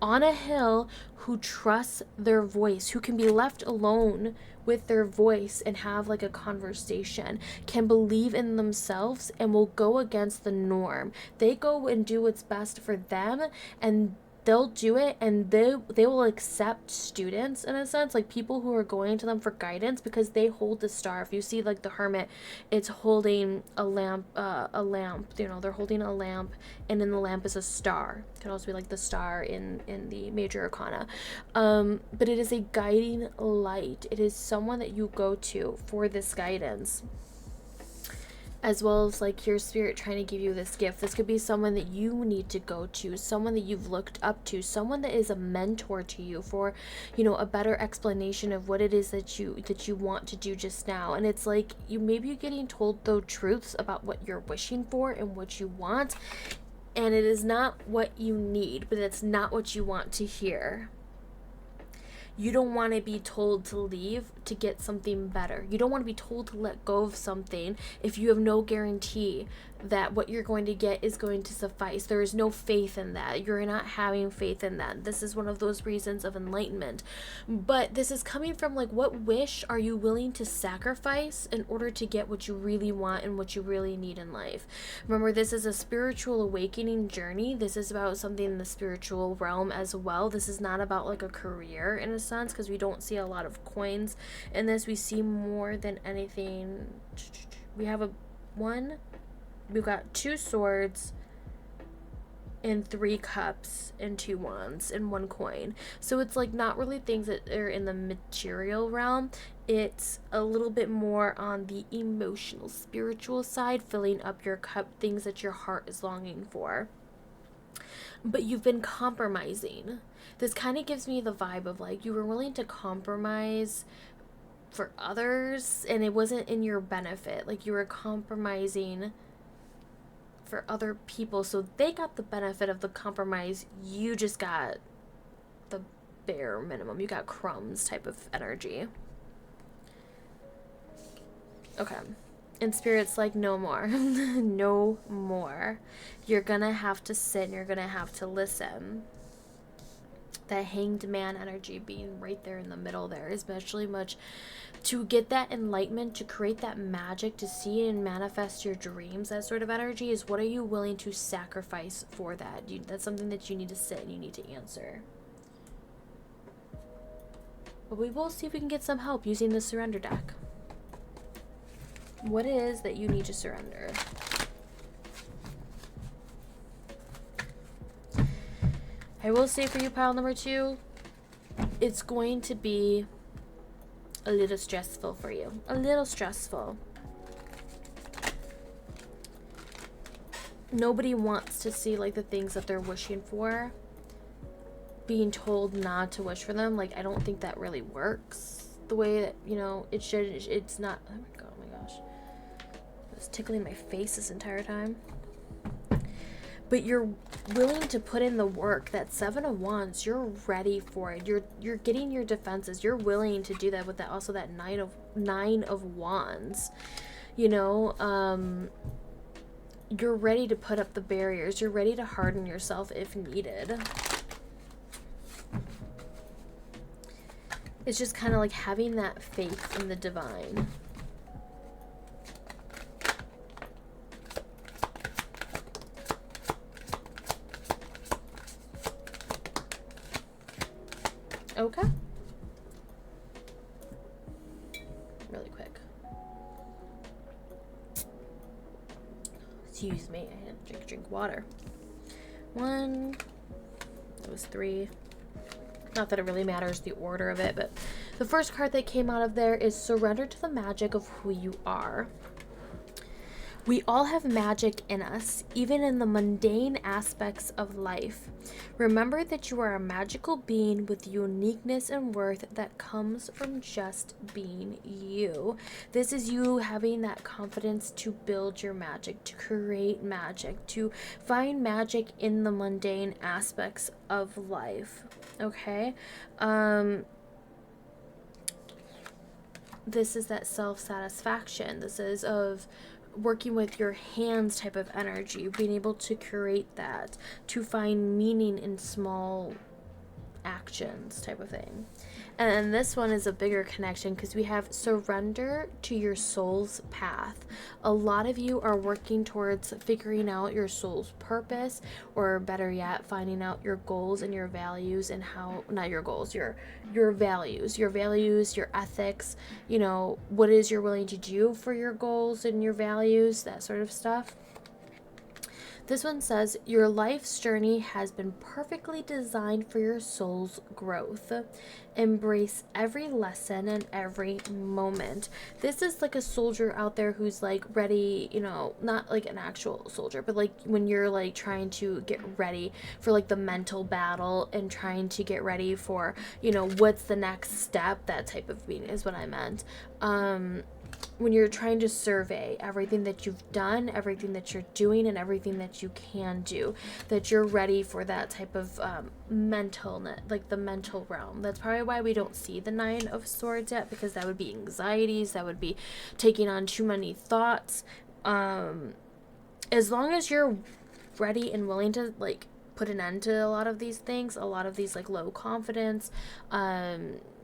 on a hill, who trusts their voice, who can be left alone with their voice and have like a conversation, can believe in themselves and will go against the norm. They go and do what's best for them, and they'll do it, and they will accept students, in a sense, like people who are going to them for guidance, because they hold the star. If you see like the Hermit, it's holding a lamp, you know, they're holding a lamp, and in the lamp is a star. It could also be like the star in the major arcana. But it is a guiding light. It is someone that you go to for this guidance, as well as like your spirit trying to give you this gift. This could be someone that you need to go to, someone that you've looked up to, someone that is a mentor to you for, you know, a better explanation of what it is that you want to do just now. And it's like, you maybe you're getting told the truths about what you're wishing for and what you want, and it is not what you need, but it's not what you want to hear. You don't want to be told to leave to get something better. You don't want to be told to let go of something if you have no guarantee that what you're going to get is going to suffice. There is no faith in that. You're not having faith in that. This is one of those reasons of enlightenment. But this is coming from like, what wish are you willing to sacrifice in order to get what you really want and what you really need in life? Remember, this is a spiritual awakening journey. This is about something in the spiritual realm as well. This is not about like a career in a sense, because we don't see a lot of coins in this. We see more than anything. We have we've got 2 swords and 3 cups and 2 wands and 1 coin. So it's like not really things that are in the material realm. It's a little bit more on the emotional, spiritual side, filling up your cup, things that your heart is longing for. But you've been compromising. This kind of gives me the vibe of like you were willing to compromise for others and it wasn't in your benefit. Like you were compromising for other people so they got the benefit of the compromise. You just got the bare minimum. You got crumbs type of energy. Okay. And Spirit's like, no more. No more. You're gonna have to sit and you're gonna have to listen. That Hanged Man energy being right there in the middle there, especially much to get that enlightenment, to create that magic, to see and manifest your dreams. That sort of energy is, what are you willing to sacrifice for that? That's something that you need to sit and you need to answer. But we will see if we can get some help using the surrender deck. What it is that you need to surrender? I will say for you, pile number 2, it's going to be a little stressful for you. A little stressful. Nobody wants to see like the things that they're wishing for being told not to wish for them. Like, I don't think that really works the way that, you know, it should. It's not. Oh my gosh. It was tickling my face this entire time. But you're willing to put in the work. That 7 of Wands, you're ready for it. You're getting your defenses. You're willing to do that with that. Also that 9 of Wands. You know, you're ready to put up the barriers. You're ready to harden yourself if needed. It's just kind of like having that faith in the divine. Okay. Really quick. Excuse me, I had to drink water. 1. That was 3. Not that it really matters the order of it, but the first card that came out of there is surrender to the magic of who you are. We all have magic in us, even in the mundane aspects of life. Remember that you are a magical being with uniqueness and worth that comes from just being you. This is you having that confidence to build your magic, to create magic, to find magic in the mundane aspects of life. Okay? This is that self-satisfaction. This is of working with your hands type of energy, being able to create that, to find meaning in small actions type of thing. And this one is a bigger connection because we have surrender to your soul's path. A lot of you are working towards figuring out your soul's purpose, or better yet, finding out your goals and your values, and how, not your goals, your values, your ethics, you know, what is you're willing to do for your goals and your values, that sort of stuff. This one says, your life's journey has been perfectly designed for your soul's growth. Embrace every lesson and every moment. This is like a soldier out there who's like ready, you know, not like an actual soldier, but like when you're like trying to get ready for like the mental battle and trying to get ready for, you know, what's the next step, that type of being is what I meant. When you're trying to survey everything that you've done, everything that you're doing, and everything that you can do, that you're ready for that type of mental, like the mental realm. That's probably why we don't see the 9 of Swords yet, because that would be anxieties, that would be taking on too many thoughts. as long as you're ready and willing to like put an end to a lot of these things, a lot of these like low confidence,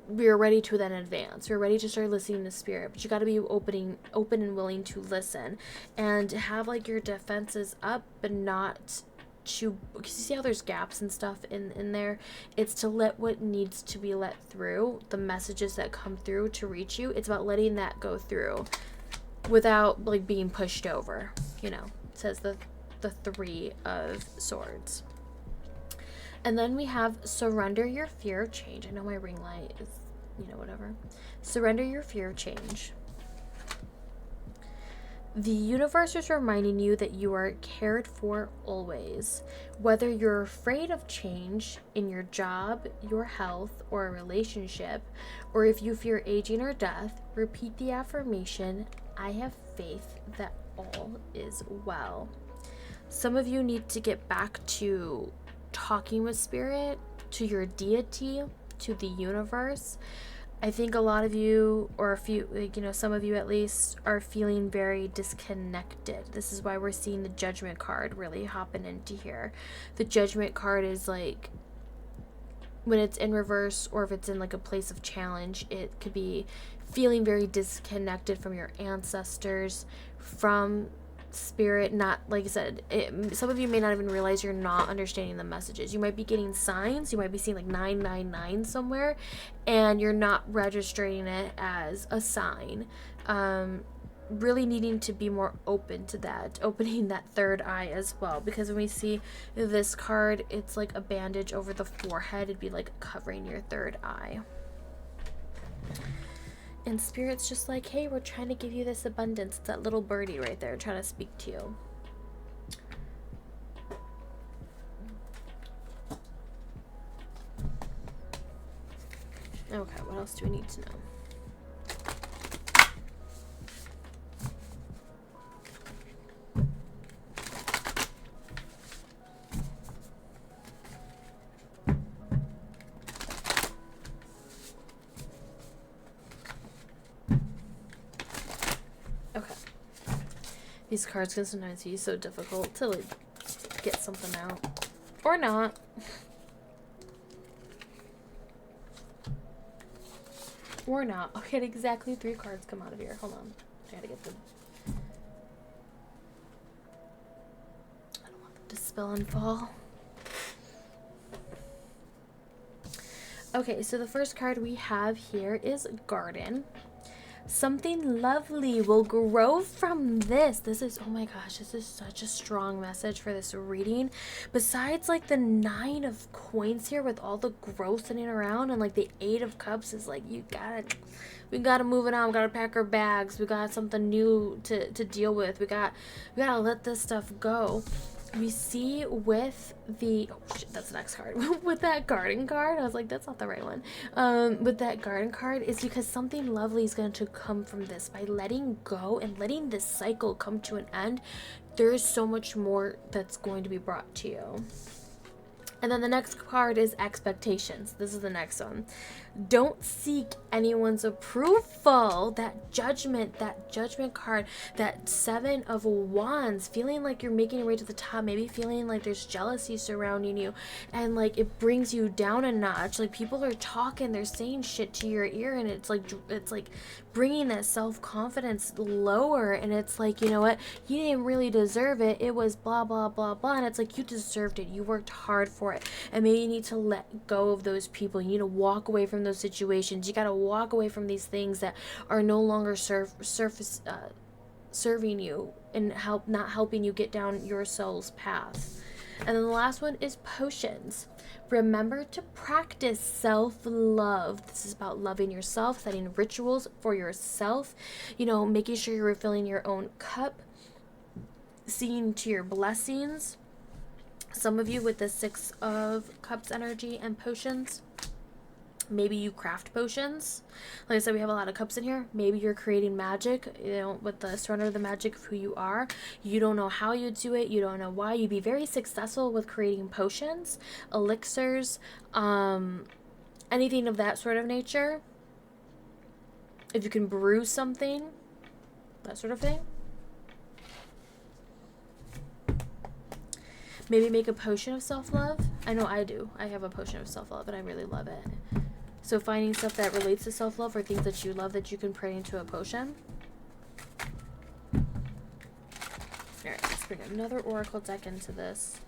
we're ready to then advance. We're ready to start listening to spirit, but you got to be open and willing to listen, and have like your defenses up, but not to, because you see how there's gaps and stuff in there. It's to let what needs to be let through, the messages that come through to reach you. It's about letting that go through without like being pushed over. You know, it says the Three of Swords. And then we have surrender your fear of change. I know my ring light is, whatever. Surrender your fear of change. The universe is reminding you that you are cared for always. Whether you're afraid of change in your job, your health, or a relationship, or if you fear aging or death, repeat the affirmation, I have faith that all is well. Some of you need to get back to talking with spirit, to your deity, to the universe. I think a lot of you, or a few, some of you at least, are feeling very disconnected. This is why we're seeing the Judgment card really hopping into here. The Judgment card is like, when it's in reverse, or if it's in like a place of challenge, it could be feeling very disconnected from your ancestors, from spirit. Not, like I said, some of you may not even realize you're not understanding the messages. You might be getting signs, you might be seeing like 999 somewhere, and you're not registering it as a sign. Really needing to be more open to that, opening that third eye as well, because when we see this card, it's like a bandage over the forehead. It'd be like covering your third eye. And spirit's just like, hey, we're trying to give you this abundance. It's that little birdie right there trying to speak to you. Okay, what else do we need to know? These cards can sometimes be so difficult to like get something out. Or not. Or not. Okay, exactly 3 cards come out of here. Hold on. I gotta get them. I don't want them to spill and fall. Okay, so the first card we have here is Garden. Something lovely will grow from this. This is, oh my gosh, this is such a strong message for this reading. Besides like the 9 of coins here with all the growth in it around, and like the 8 of cups is like, we gotta move it on. We gotta pack our bags. We got something new to deal with. We gotta let this stuff go. We see with the, oh shit, that's the next card. With that garden card, I was like, that's not the right one. With that garden card is because something lovely is going to come from this. By letting go and letting this cycle come to an end, there is so much more that's going to be brought to you. And then the next card is expectations. This is the next one. Don't seek anyone's approval. That judgment card, that 7 of Wands, feeling like you're making your way to the top, maybe feeling like there's jealousy surrounding you, and like it brings you down a notch. Like people are talking, they're saying shit to your ear, and it's like bringing that self-confidence lower, and it's like, you know what, you didn't really deserve it. It was blah blah blah blah, and it's like, you deserved it. You worked hard for it. And maybe you need to let go of those people. You need to walk away from those situations. You got to walk away from these things that are no longer serving you and not helping you get down your soul's path. And then the last one is potions. Remember to practice self-love. This is about loving yourself, setting rituals for yourself, making sure you're refilling your own cup, seeing to your blessings. Some of you with the 6 of Cups energy and potions, maybe you craft potions. Like I said, we have a lot of cups in here. Maybe you're creating magic, with the surrender of the magic of who you are. You don't know how you do it. You don't know why. You'd be very successful with creating potions, elixirs, anything of that sort of nature. If you can brew something, that sort of thing. Maybe make a potion of self-love. I know I do. I have a potion of self-love and I really love it. So finding stuff that relates to self-love or things that you love that you can put into a potion. Alright, let's bring another oracle deck into this.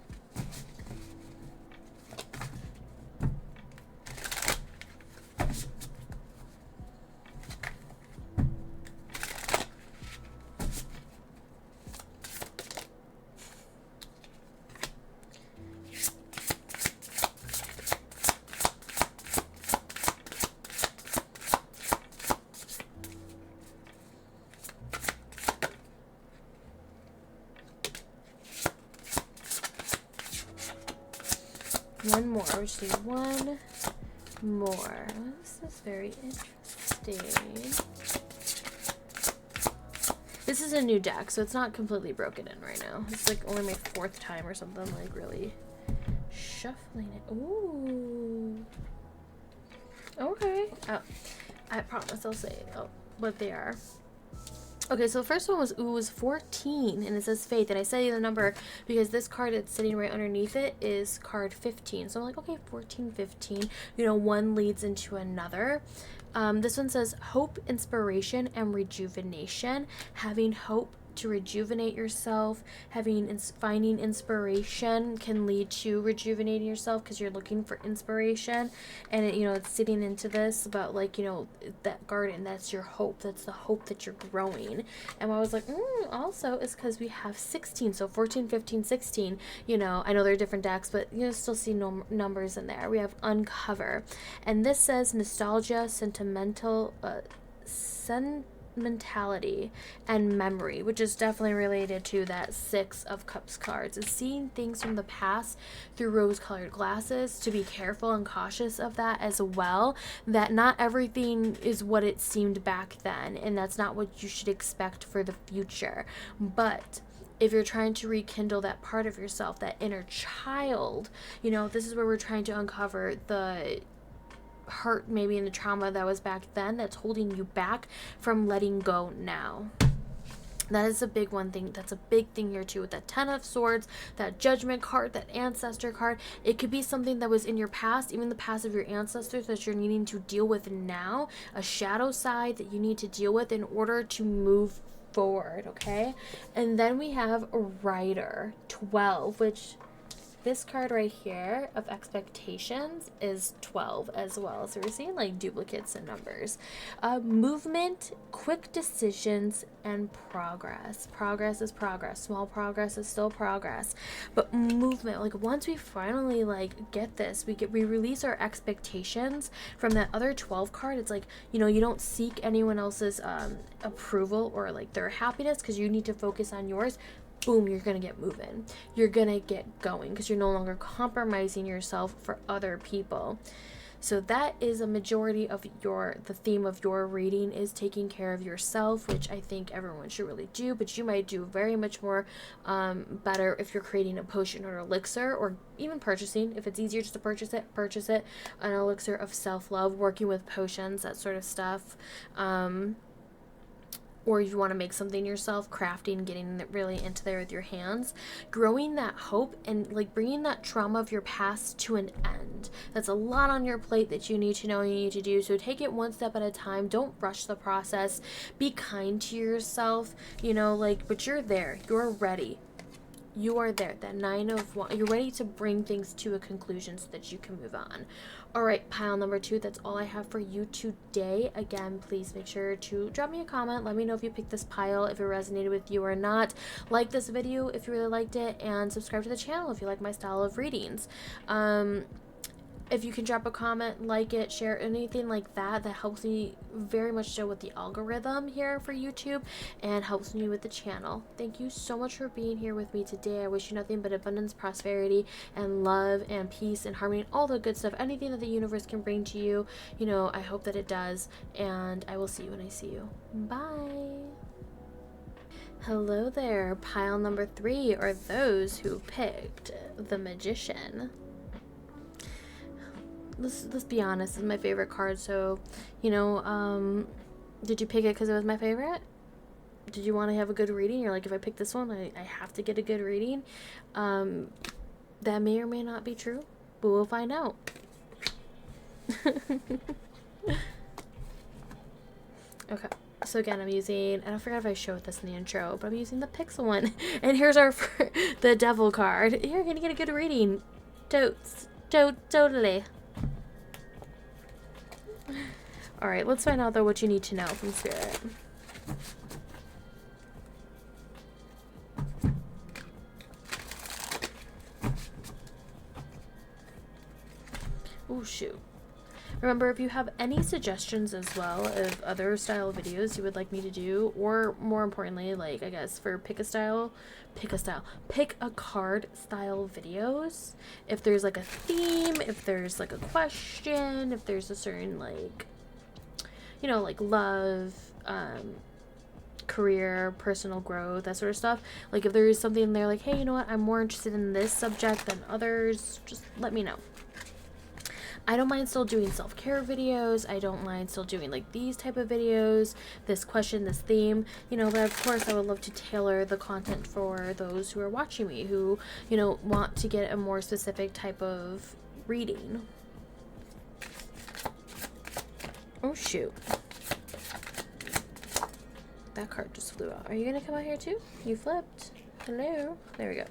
One more. We just need one more. This is very interesting. This is a new deck, so it's not completely broken in right now. It's like only my 4th time or something, like really shuffling it. Ooh. Okay. Oh, I promise I'll say what they are. Okay, so the first one was 14, and it says faith, and I say the number because this card that's sitting right underneath it is card 15. So I'm like, okay, 14, 15, you know, one leads into another. This one says hope, inspiration, and rejuvenation. Having hope to rejuvenate yourself, finding inspiration can lead to rejuvenating yourself because you're looking for inspiration, and it, you know, it's sitting into this about like, you know, that garden, that's your hope, that's the hope that you're growing. And I was like, also is because we have 16, so 14, 15, 16, you know, I know they're different decks, but you know, still see numbers in there. We have uncover, and this says nostalgia, sentimentality, and memory, which is definitely related to that 6 of Cups cards, is seeing things from the past through rose-colored glasses, to be careful and cautious of that as well, that not everything is what it seemed back then, and that's not what you should expect for the future. But if you're trying to rekindle that part of yourself, that inner child, you know, this is where we're trying to uncover the hurt maybe in the trauma that was back then that's holding you back from letting go now. That is a big one thing. That's a big thing here too with that 10 of Swords, that Judgment card, that Ancestor card. It could be something that was in your past, even the past of your ancestors, that you're needing to deal with now, a shadow side that you need to deal with in order to move forward, okay? And then we have a Rider 12, which this card right here of expectations is 12 as well. So we're seeing like duplicates in numbers. Movement, quick decisions, and progress. Progress is progress. Small progress is still progress. But movement, like once we finally like get this, we release our expectations from that other 12 card. It's like, you know, you don't seek anyone else's approval or like their happiness, because you need to focus on yours. Boom, you're gonna get moving, you're gonna get going, because you're no longer compromising yourself for other people. So that is a majority of the theme of your reading, is taking care of yourself, which I think everyone should really do, but you might do very much more better if you're creating a potion or elixir, or even purchasing, if it's easier just to purchase it, an elixir of self-love, working with potions, that sort of stuff. Or if you want to make something yourself, crafting, getting really into there with your hands, growing that hope and like bringing that trauma of your past to an end. That's a lot on your plate that you need to know you need to do. So take it one step at a time. Don't rush the process. Be kind to yourself, you know, like, but you're there. You're ready. You are there. That 9 of Wands. You're ready to bring things to a conclusion so that you can move on. All right, pile number 2. That's all I have for you today. Again, please make sure to drop me a comment. Let me know if you picked this pile, if it resonated with you or not. Like this video if you really liked it, and subscribe to the channel if you like my style of readings. If you can drop a comment, like it, share, anything like that, that helps me very much so with the algorithm here for YouTube and helps me with the channel. Thank you so much for being here with me today. I wish you nothing but abundance, prosperity, and love, and peace, and harmony, and all the good stuff. Anything that the universe can bring to you, you know, I hope that it does. And I will see you when I see you. Bye. Hello there. Pile number 3 are those who picked the Magician. Let's be honest, this is my favorite card, so, you know, did you pick it because it was my favorite? Did you want to have a good reading? You're like, if I pick this one, I have to get a good reading. That may or may not be true, but we'll find out. Okay, so again, I'm using, I don't forget if I showed this in the intro, but I'm using the Pixel one. And here's our, the Devil card. You're gonna get a good reading. Totes. Totally. Alright, let's find out though what you need to know from Spirit. Oh, shoot. Remember, if you have any suggestions as well of other style videos you would like me to do, or more importantly, like, I guess, for pick a card style videos, if there's like a theme, if there's like a question, if there's a certain, like, you know, like love, career, personal growth, that sort of stuff, like if there is something there like, hey, you know what, I'm more interested in this subject than others, just let me know. I don't mind still doing self-care videos. I don't mind still doing like these type of videos, this question, this theme, you know, but of course I would love to tailor the content for those who are watching me, who, you know, want to get a more specific type of reading. Oh, shoot. That card just flew out. Are you gonna come out here too? You flipped. Hello. There we go.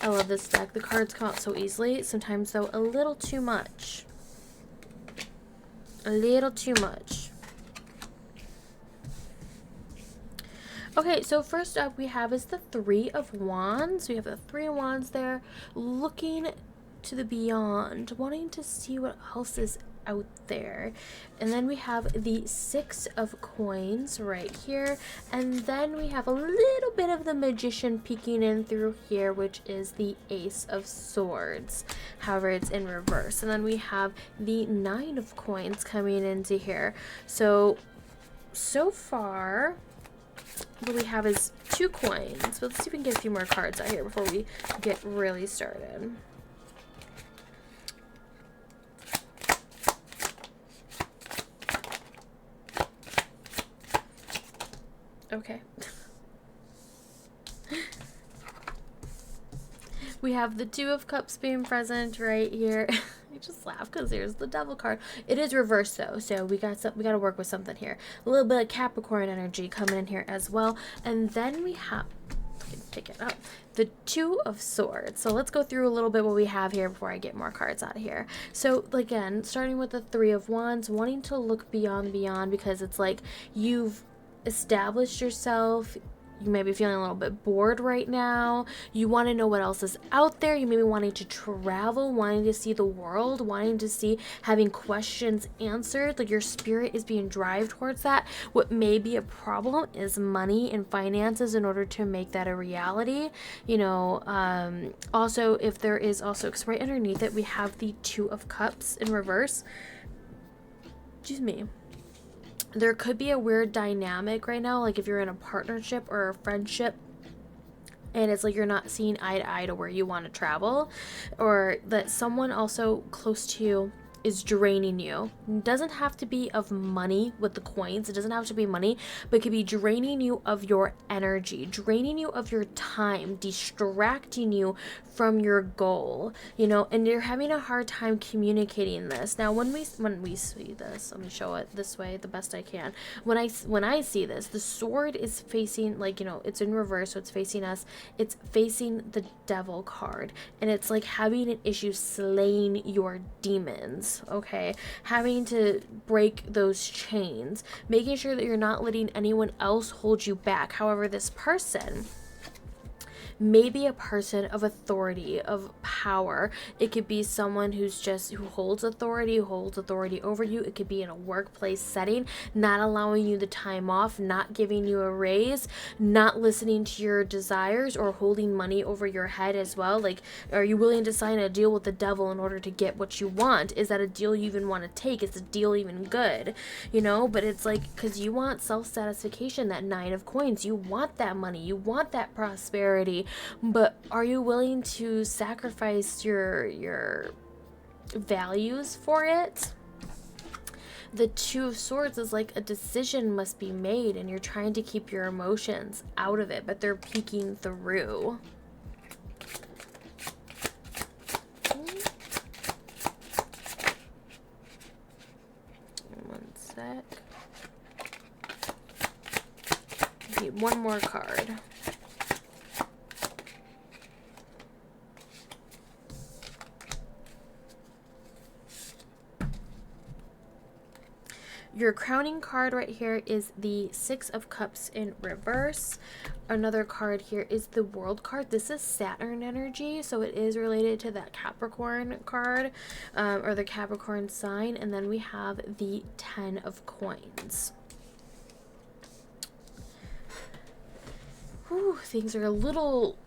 I love this deck. The cards come out so easily. Sometimes, though, a little too much. A little too much. Okay, so first up we have is the Three of Wands. We have the Three of Wands there, looking to the beyond, wanting to see what else is out there. And then we have the Six of Coins right here, and then we have a little bit of the Magician peeking in through here, which is the Ace of Swords, however it's in reverse. And then we have the Nine of Coins coming into here. So far what we have is 2 coins, but let's see if we can get a few more cards out here before we get really started. Okay. We have the Two of Cups being present right here. I just laugh because there's the Devil card. It is reversed though, so we got to work with something here. A little bit of Capricorn energy coming in here as well. And then we have, pick it up, the Two of Swords. So let's go through a little bit what we have here before I get more cards out of here. So again, starting with the Three of Wands, wanting to look beyond because it's like you've established yourself. You may be feeling a little bit bored right now. You want to know what else is out there. You may be wanting to travel, wanting to see the world, wanting to see, having questions answered. Like your spirit is being driven towards that. What may be a problem is money and finances in order to make that a reality. You know, also if there is also, because right underneath it we have the Two of Cups in reverse. Excuse me. There could be a weird dynamic right now, like if you're in a partnership or a friendship and it's like you're not seeing eye to eye to where you want to travel, or that someone also close to you is draining you. It doesn't have to be of money with the coins. It doesn't have to be money, but it could be draining you of your energy, draining you of your time, distracting you from your goal, you know, and you're having a hard time communicating this. Now, when we see this, let me show it this way the best I can. When I see this, the sword is facing, like, you know, it's in reverse, so it's facing us. It's facing the Devil card, and it's like having an issue slaying your demons. Okay, having to break those chains, making sure that you're not letting anyone else hold you back. However, this person may be a person of authority, of power. It could be someone who holds authority over you. It could be in a workplace setting, not allowing you the time off, not giving you a raise, not listening to your desires, or holding money over your head as well. Like, are you willing to sign a deal with the devil in order to get what you want? Is that a deal you even want to take? Is the deal even good? You know, but it's like, because you want self-satisfaction, that Nine of Coins, you want that money, you want that prosperity. But are you willing to sacrifice your values for it? The Two of Swords is like a decision must be made, and you're trying to keep your emotions out of it, but they're peeking through. one more card. Your crowning card right here is the Six of Cups in reverse. Another card here is the World card. This is Saturn energy, so it is related to that Capricorn card, or the Capricorn sign. And then we have the Ten of Coins. Whew, things are a little,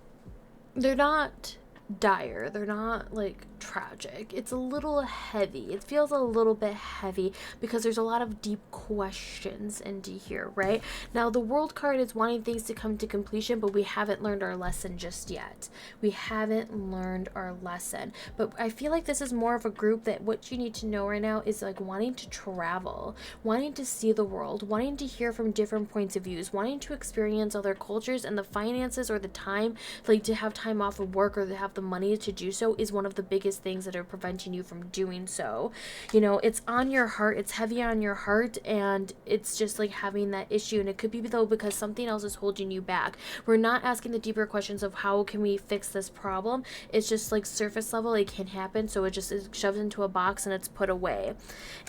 they're not dire, they're not like tragic, it's a little heavy. It feels a little bit heavy because there's a lot of deep questions into here. Right now, the World card is wanting things to come to completion, but we haven't learned our lesson just yet. We haven't learned our lesson. But I feel like this is more of a group that what you need to know right now is like wanting to travel, wanting to see the world, wanting to hear from different points of views, wanting to experience other cultures, and the finances or the time, like to have time off of work or to have the money to do so, is one of the biggest things that are preventing you from doing so. You know, it's on your heart, it's heavy on your heart, and it's just like having that issue. And it could be though because something else is holding you back. We're not asking the deeper questions of how can we fix this problem. It's just like surface level, it can happen, so it just is shoved into a box and it's put away.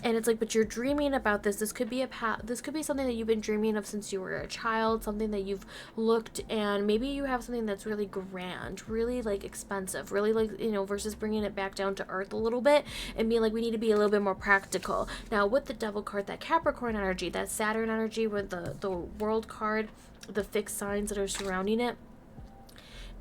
And it's like, but you're dreaming about this. This could be this could be something that you've been dreaming of since you were a child, something that you've looked, and maybe you have something that's really grand, really like expensive, really like, you know, versus bringing it back down to earth a little bit and being like, we need to be a little bit more practical. Now with the Devil card, that Capricorn energy, that Saturn energy, with the World card, the fixed signs that are surrounding it,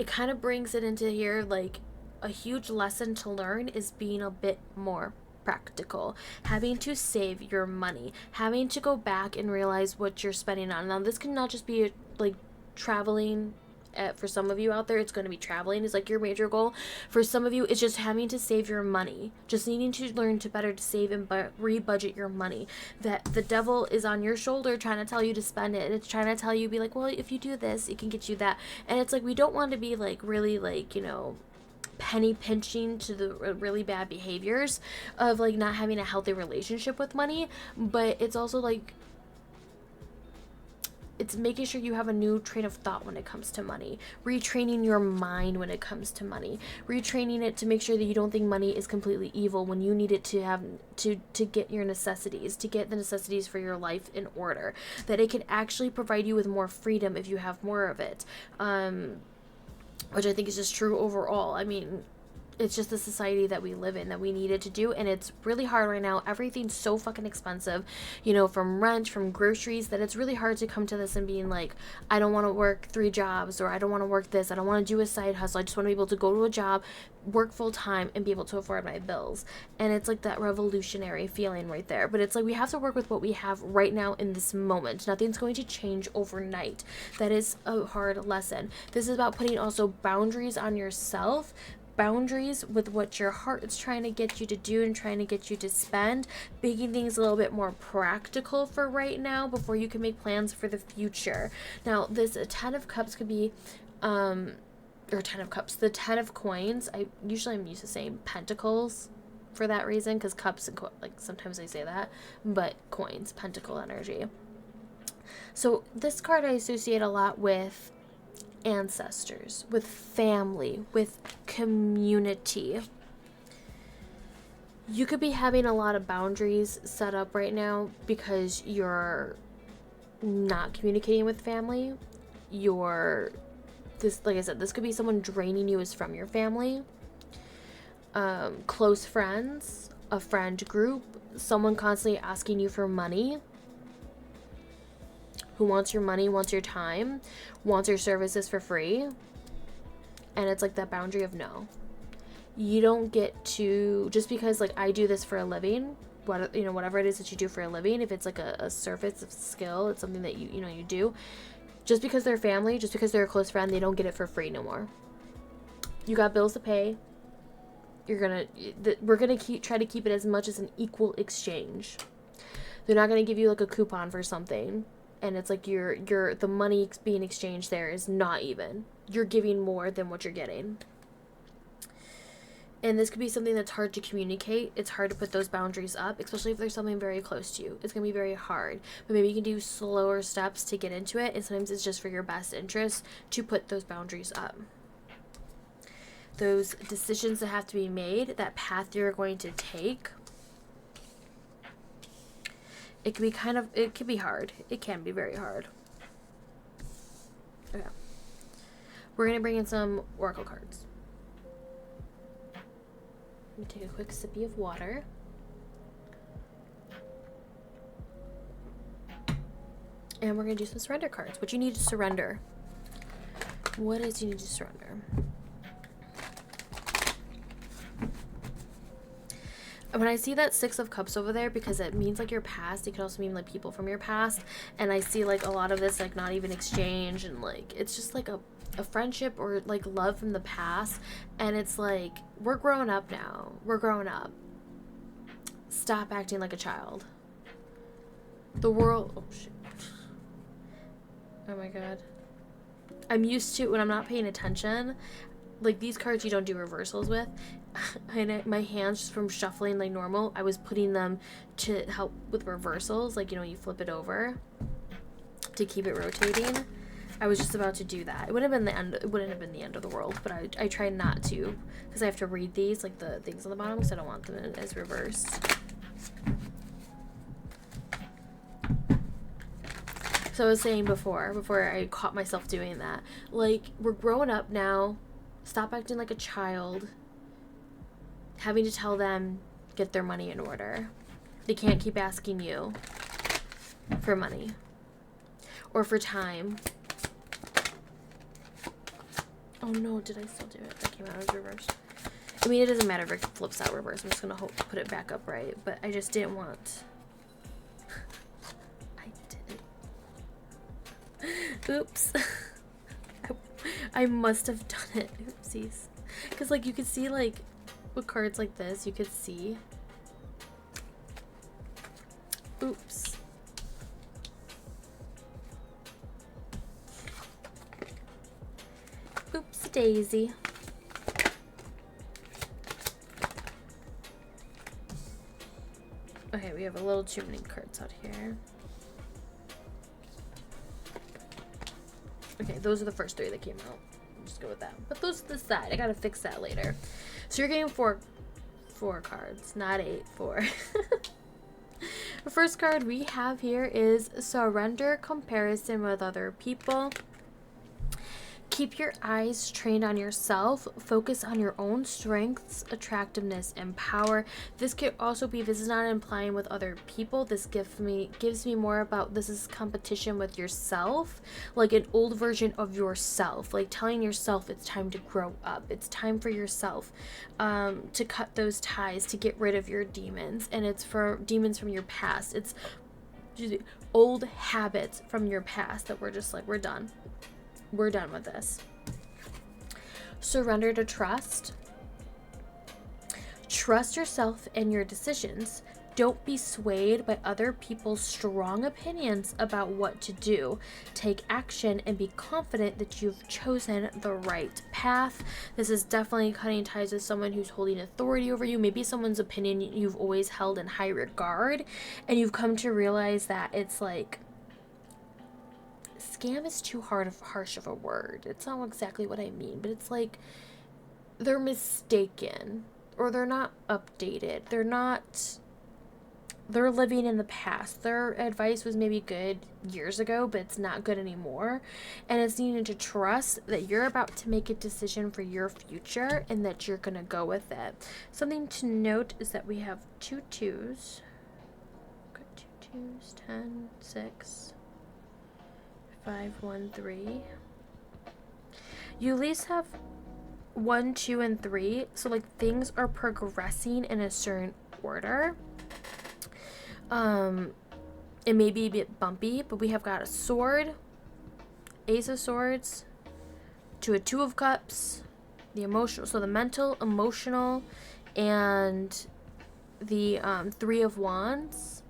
it kind of brings it into here like a huge lesson to learn is being a bit more practical, having to save your money, having to go back and realize what you're spending on. Now this can not just be like traveling. For some of you out there, it's going to be traveling is like your major goal. For some of you, it's just having to save your money, just needing to learn to better to save and re-budget your money. That the devil is on your shoulder trying to tell you to spend it, and it's trying to tell you, be like, well, if you do this, it can get you that. And it's like, we don't want to be like really like, you know, penny pinching to the really bad behaviors of like not having a healthy relationship with money, but it's also like, it's making sure you have a new train of thought when it comes to money, retraining your mind when it comes to money, retraining it to make sure that you don't think money is completely evil when you need it to have to get your necessities, to get the necessities for your life in order, that it can actually provide you with more freedom if you have more of it, which I think is just true overall. I mean, it's just the society that we live in that we needed to do, and it's really hard right now. Everything's so fucking expensive, you know, from rent, from groceries, that it's really hard to come to this and being like, I don't want to work 3 jobs, or I don't want to work this, I don't want to do a side hustle, I just want to be able to go to a job, work full time, and be able to afford my bills. And it's like that revolutionary feeling right there. But it's like, we have to work with what we have right now in this moment. Nothing's going to change overnight. That is a hard lesson. This is about putting also boundaries on yourself, boundaries with what your heart is trying to get you to do and trying to get you to spend, making things a little bit more practical for right now before you can make plans for the future. Now this Ten of Cups could be or Ten of Cups, the Ten of Coins, I'm used to saying pentacles for that reason, because cups and like sometimes I say that, but coins, pentacle energy. So this card I associate a lot with ancestors, with family, with community. You could be having a lot of boundaries set up right now because you're not communicating with family. Like I said, this could be someone draining you is from your family, close friends, a friend group, someone constantly asking you for money, who wants your money, wants your time, wants your services for free. And it's like that boundary of no. You don't get to, just because like I do this for a living, whatever it is that you do for a living, if it's like a surface of skill, it's something that you do, just because they're family, just because they're a close friend, they don't get it for free no more. You got bills to pay. We're gonna try to keep it as much as an equal exchange. They're not gonna give you like a coupon for something, and it's like the money being exchanged there is not even. You're giving more than what you're getting. And this could be something that's hard to communicate. It's hard to put those boundaries up, especially if there's something very close to you. It's going to be very hard. But maybe you can do slower steps to get into it. And sometimes it's just for your best interest to put those boundaries up. Those decisions that have to be made, that path you're going to take, it can be hard. It can be very hard. Okay. We're going to bring in some oracle cards. Let me take a quick sippy of water. And we're going to do some surrender cards. What you need to surrender. What is you need to surrender? When I see that 6 of Cups over there, because it means like your past, it could also mean like people from your past. And I see like a lot of this like not even exchange, and like it's just like a friendship or like love from the past. And it's like, we're growing up now. We're growing up. Stop acting like a child. The world, oh shit. Oh my god. I'm used to, when I'm not paying attention, like these cards you don't do reversals with. And my hands, just from shuffling like normal, I was putting them to help with reversals, like, you know, you flip it over to keep it rotating. I was just about to do that. It wouldn't have been the end of the world, but I tried not to, because I have to read these, like the things on the bottom, so I don't want them as reversed. So I was saying before I caught myself doing that, like, we're growing up now. Stop acting like a child, having to tell them get their money in order. They can't keep asking you for money or for time. Oh no, did I still do it? That came out as reversed. I mean, it doesn't matter if it flips out reverse. I'm just gonna put it back up right, but I just didn't want. I didn't. Oops. I must have done it. Oopsies. Because like you could see, like with cards like this, you could see. Oops. Oops daisy. Okay, we have a little too many cards out here. Okay, those are the first 3 that came out. I'll just go with that. But those to the side. I gotta fix that later. So you're getting four cards, not 8, 4. The first card we have here is Surrender Comparison with Other People. Keep your eyes trained on yourself. Focus on your own strengths, attractiveness, and power. This could also be, this is not implying with other people. This gives me more about, this is competition with yourself, like an old version of yourself, like telling yourself it's time to grow up. It's time for yourself to cut those ties, to get rid of your demons. And it's for demons from your past. It's old habits from your past that we're just like, we're done. We're done with this. Surrender to trust. Trust yourself and your decisions. Don't be swayed by other people's strong opinions about what to do. Take action and be confident that you've chosen the right path. This is definitely cutting ties with someone who's holding authority over you. Maybe someone's opinion you've always held in high regard, and you've come to realize that it's like, scam is too harsh of a word. It's not exactly what I mean, but it's like they're mistaken, or they're not updated. They're living in the past. Their advice was maybe good years ago, but it's not good anymore. And it's needing to trust that you're about to make a decision for your future and that you're going to go with it. Something to note is that we have 2 2s. Got 2 2s, 10, 6. 5, 1, 3. You at least have 1, 2, and 3. So like things are progressing in a certain order. It may be a bit bumpy, but we have got a sword, Ace of Swords, to a 2 of Cups, the emotional, so the mental, emotional, and the 3 of Wands,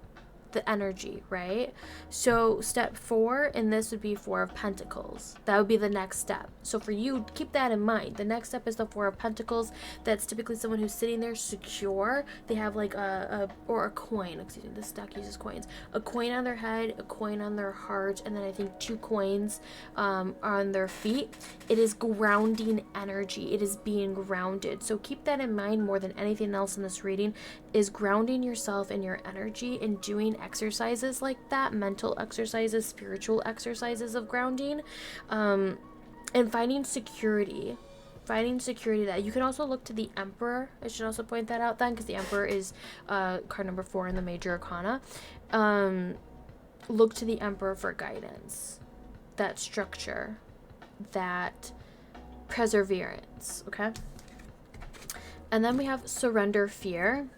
the energy, right? So step 4 in this would be 4 of Pentacles. That would be the next step. So for you, keep that in mind. The next step is the 4 of Pentacles. That's typically someone who's sitting there secure. They have like a coin, excuse me, this deck uses coins. A coin on their head, a coin on their heart, and then I think 2 coins on their feet. It is grounding energy. It is being grounded. So keep that in mind more than anything else in this reading, is grounding yourself in your energy and doing exercises like that, mental exercises, spiritual exercises of grounding, and finding security that you can also look to the Emperor. I should also point that out then, because the Emperor is card number 4 in the Major Arcana. Look to the Emperor for guidance, that structure, that perseverance. Okay, and then we have surrender fear.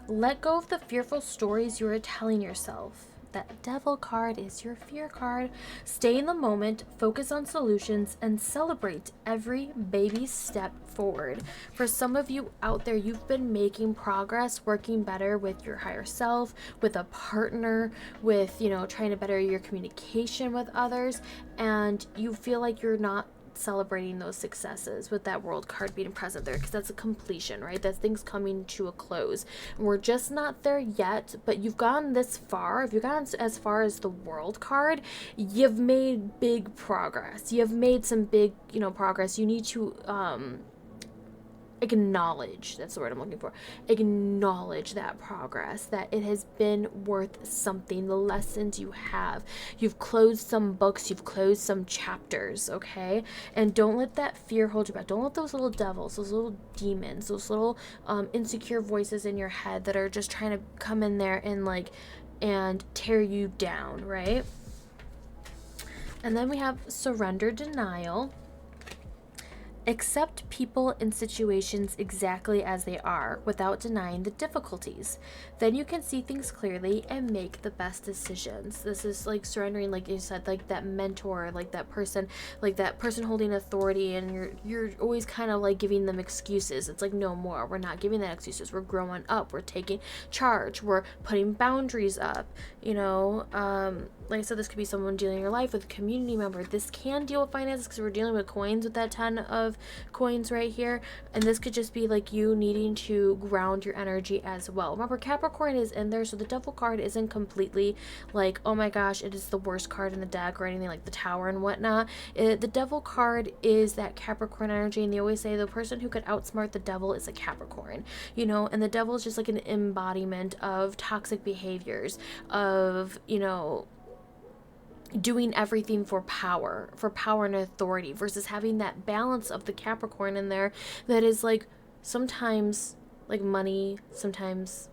Let go of the fearful stories you are telling yourself. That Devil card is your fear card. Stay in the moment, focus on solutions, and celebrate every baby step forward. For some of you out there, you've been making progress, working better with your higher self, with a partner, with, trying to better your communication with others, and you feel like you're not celebrating those successes with that World card being present there, because that's a completion, right? That's things coming to a close. We're just not there yet, but you've gone this far. If you've gone as far as the World card, you've made big progress. You've made some big, progress. You need to acknowledge, that's the word I'm looking for, acknowledge that progress, that it has been worth something, the lessons you've closed some books, you've closed some chapters, okay? And don't let that fear hold you back. Don't let those little devils, those little demons, those little insecure voices in your head that are just trying to come in there and tear you down, right? And then we have surrender denial. Accept people and situations exactly as they are without denying the difficulties. Then you can see things clearly and make the best decisions. This is like surrendering, like you said, like that mentor, like that person holding authority, and you're always kind of like giving them excuses. It's like, no more. We're not giving that excuses. We're growing up. We're taking charge. We're putting boundaries up. Like I said, this could be someone dealing in your life with a community member. This can deal with finances because we're dealing with coins with that 10 of coins right here. And this could just be like you needing to ground your energy as well. Remember, Capricorn is in there, so the Devil card isn't completely like, oh my gosh, it is the worst card in the deck or anything like the Tower and whatnot. The Devil card is that Capricorn energy, and they always say the person who could outsmart the Devil is a Capricorn, and the Devil is just like an embodiment of toxic behaviors, of, doing everything for power and authority, versus having that balance of the Capricorn in there that is like sometimes like money, sometimes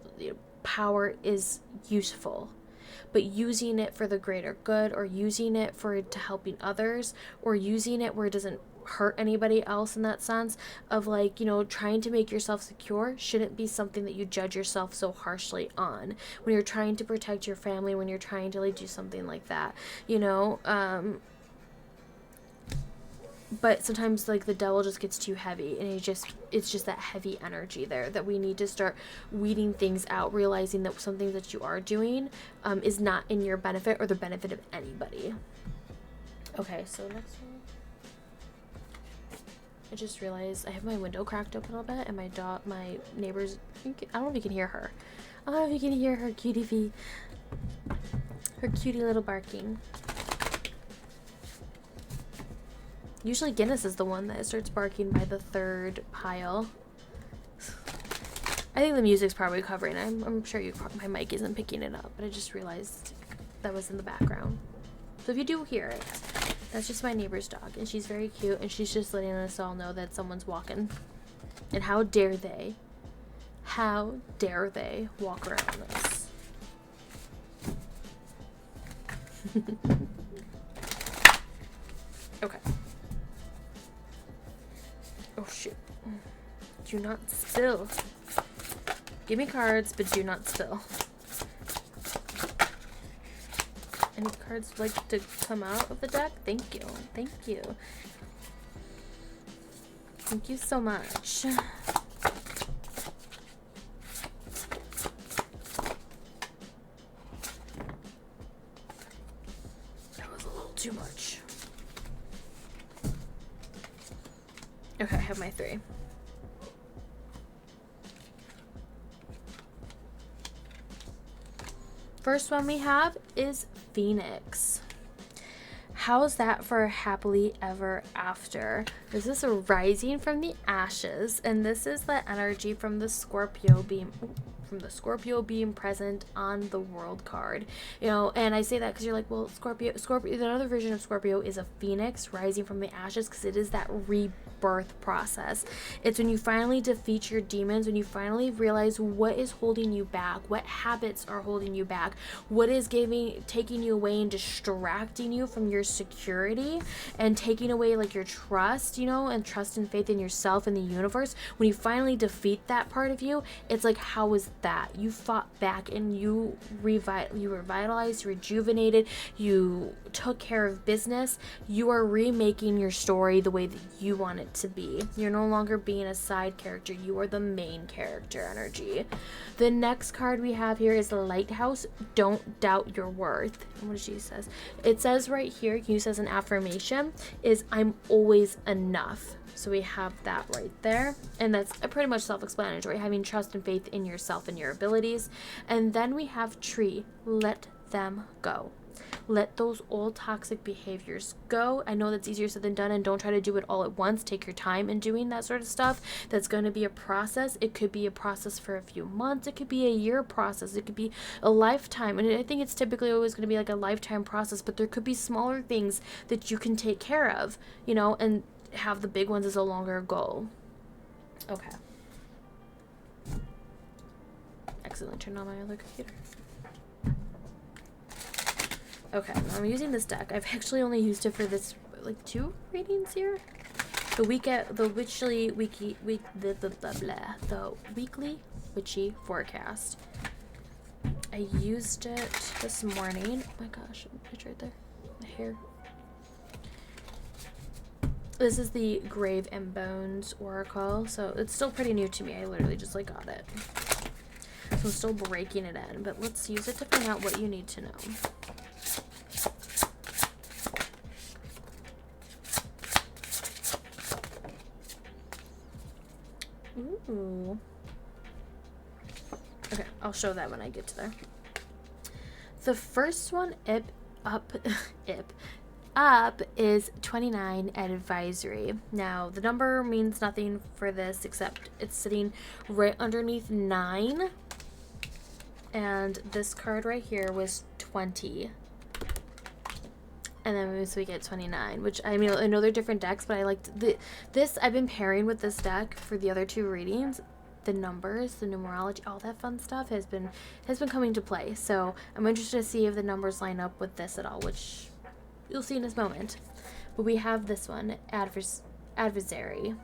power is useful, but using it for the greater good, or using it to helping others, or using it where it doesn't hurt anybody else, in that sense of like, trying to make yourself secure shouldn't be something that you judge yourself so harshly on when you're trying to protect your family, when you're trying to like do something like that, but sometimes like the Devil just gets too heavy, and it's just that heavy energy there that we need to start weeding things out, realizing that something that you are doing is not in your benefit or the benefit of anybody. Okay, so next one. I just realized I have my window cracked open a little bit, and my neighbor's, I don't know if you can hear her. I don't know if you can hear her cutie little barking. Usually Guinness is the one that starts barking by the 3rd pile. I think the music's probably covering. I'm sure my mic isn't picking it up, but I just realized that was in the background. So if you do hear it, that's just my neighbor's dog, and she's very cute, and she's just letting us all know that someone's walking. And how dare they walk around us? Okay. Oh shoot. Do not spill. Give me cards, but do not spill. Any cards like to come out of the deck? Thank you. Thank you. Thank you so much. First one we have is Phoenix. How's that for happily ever after? This is a rising from the ashes, and this is the energy from the Scorpio being present on the world card. You know, and I say that because you're like, well, Scorpio, the other version of Scorpio is a phoenix rising from the ashes, because it is that rebirth process. It's when you finally defeat your demons, when you finally realize what is holding you back, what habits are holding you back, what is taking you away and distracting you from your security, and taking away like your trust, you know, and trust and faith in yourself and the universe. When you finally defeat that part of you, it's like, how is that? You fought back and you revitalized, rejuvenated, you took care of business. You are remaking your story the way that you want it to be. You're no longer being a side character. You are the main character energy. The next card we have here is the Lighthouse. Don't doubt your worth. What she says? It says right here, used as an affirmation, is I'm always enough. So we have that right there. And that's pretty much self-explanatory, having trust and faith in yourself and your abilities. And then we have Tree. Let them go. Let those old toxic behaviors go. I know that's easier said than done, and don't try to do it all at once. Take your time in doing that sort of stuff. That's going to be a process. It could be a process for a few months. It could be a year process. It could be a lifetime. And I think it's typically always going to be like a lifetime process, but there could be smaller things that you can take care of, you know, and have the big ones as a longer goal. Okay. Accidentally turned on my other computer. Okay, I'm using this deck. I've actually only used it for this, like, 2 readings here. The weekly witchy forecast. I used it this morning. Oh my gosh, it's right there. The hair. This is the Grave and Bones Oracle, so it's still pretty new to me. I literally just like got it. So I'm still breaking it in, but let's use it to find out what you need to know. Ooh. Okay, I'll show that when I get to there. The first one up is 29 advisory. Now, the number means nothing for this except it's sitting right underneath 9. And this card right here was 20. And then so we get 29, which, I mean, I know they're different decks, but I liked this. I've been pairing with this deck for the other 2 readings. The numbers, the numerology, all that fun stuff has been coming to play. So I'm interested to see if the numbers line up with this at all, which you'll see in this moment. But we have this one, adversary.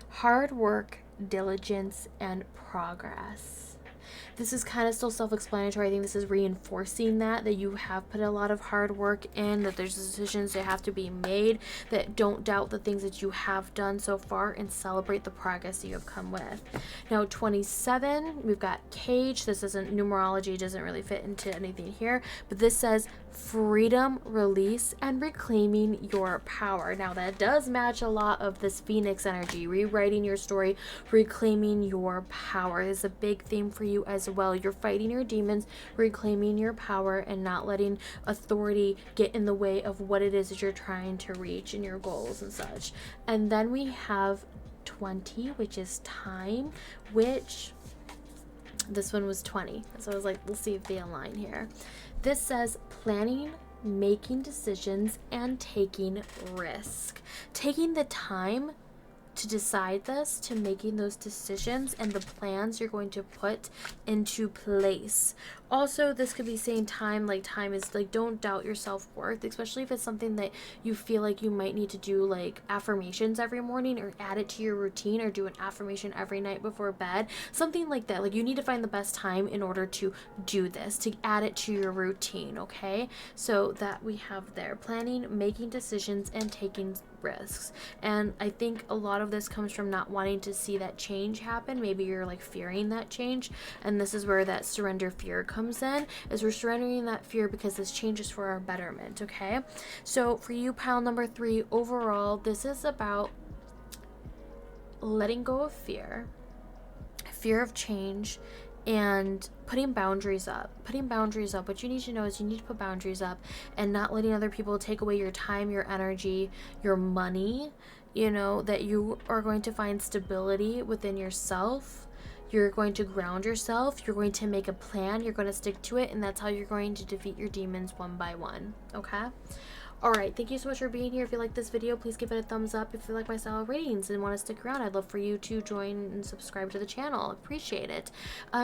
Hard work, diligence, and progress. This is kind of still self-explanatory. I think this is reinforcing that you have put a lot of hard work in, that there's decisions that have to be made, that don't doubt the things that you have done so far and celebrate the progress that you have come with. Now, 27, we've got Cage. This isn't numerology, doesn't really fit into anything here, but this says freedom, release, and reclaiming your power. Now, that does match a lot of this Phoenix energy, rewriting your story, reclaiming your power is a big theme for you as well. You're fighting your demons, reclaiming your power, and not letting authority get in the way of what it is that you're trying to reach and your goals and such. And then we have 20, which is time, which this one was 20. So I was like, we'll see if they align here. This says planning, making decisions, and taking risk. Taking the time to decide this, to making those decisions and the plans you're going to put into place. Also, this could be saying time, like time is like, don't doubt your self-worth, especially if it's something that you feel like you might need to do, like affirmations every morning, or add it to your routine, or do an affirmation every night before bed, something like that. Like, you need to find the best time in order to do this, to add it to your routine. Okay, so that we have there, planning, making decisions, and taking risks. And I think a lot of this comes from not wanting to see that change happen. Maybe you're like fearing that change, and this is where that surrender fear comes in, is we're surrendering that fear because this change is for our betterment. Okay, so for you, pile number 3, overall, this is about letting go of fear of change, and putting boundaries up. What you need to know is you need to put boundaries up, and not letting other people take away your time, your energy, your money. You know, that you are going to find stability within yourself. You're going to ground yourself. You're going to make a plan. You're going to stick to it. And that's how you're going to defeat your demons one by one. Okay? Alright, thank you so much for being here. If you like this video, please give it a thumbs up. If you like my style of readings and want to stick around, I'd love for you to join and subscribe to the channel. Appreciate it.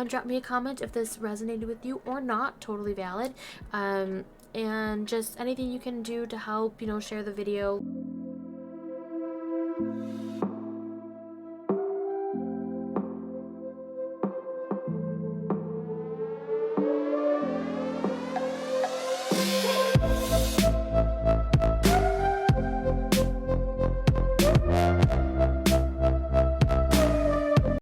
Drop me a comment if this resonated with you or not. Totally valid. And just anything you can do to help, share the video.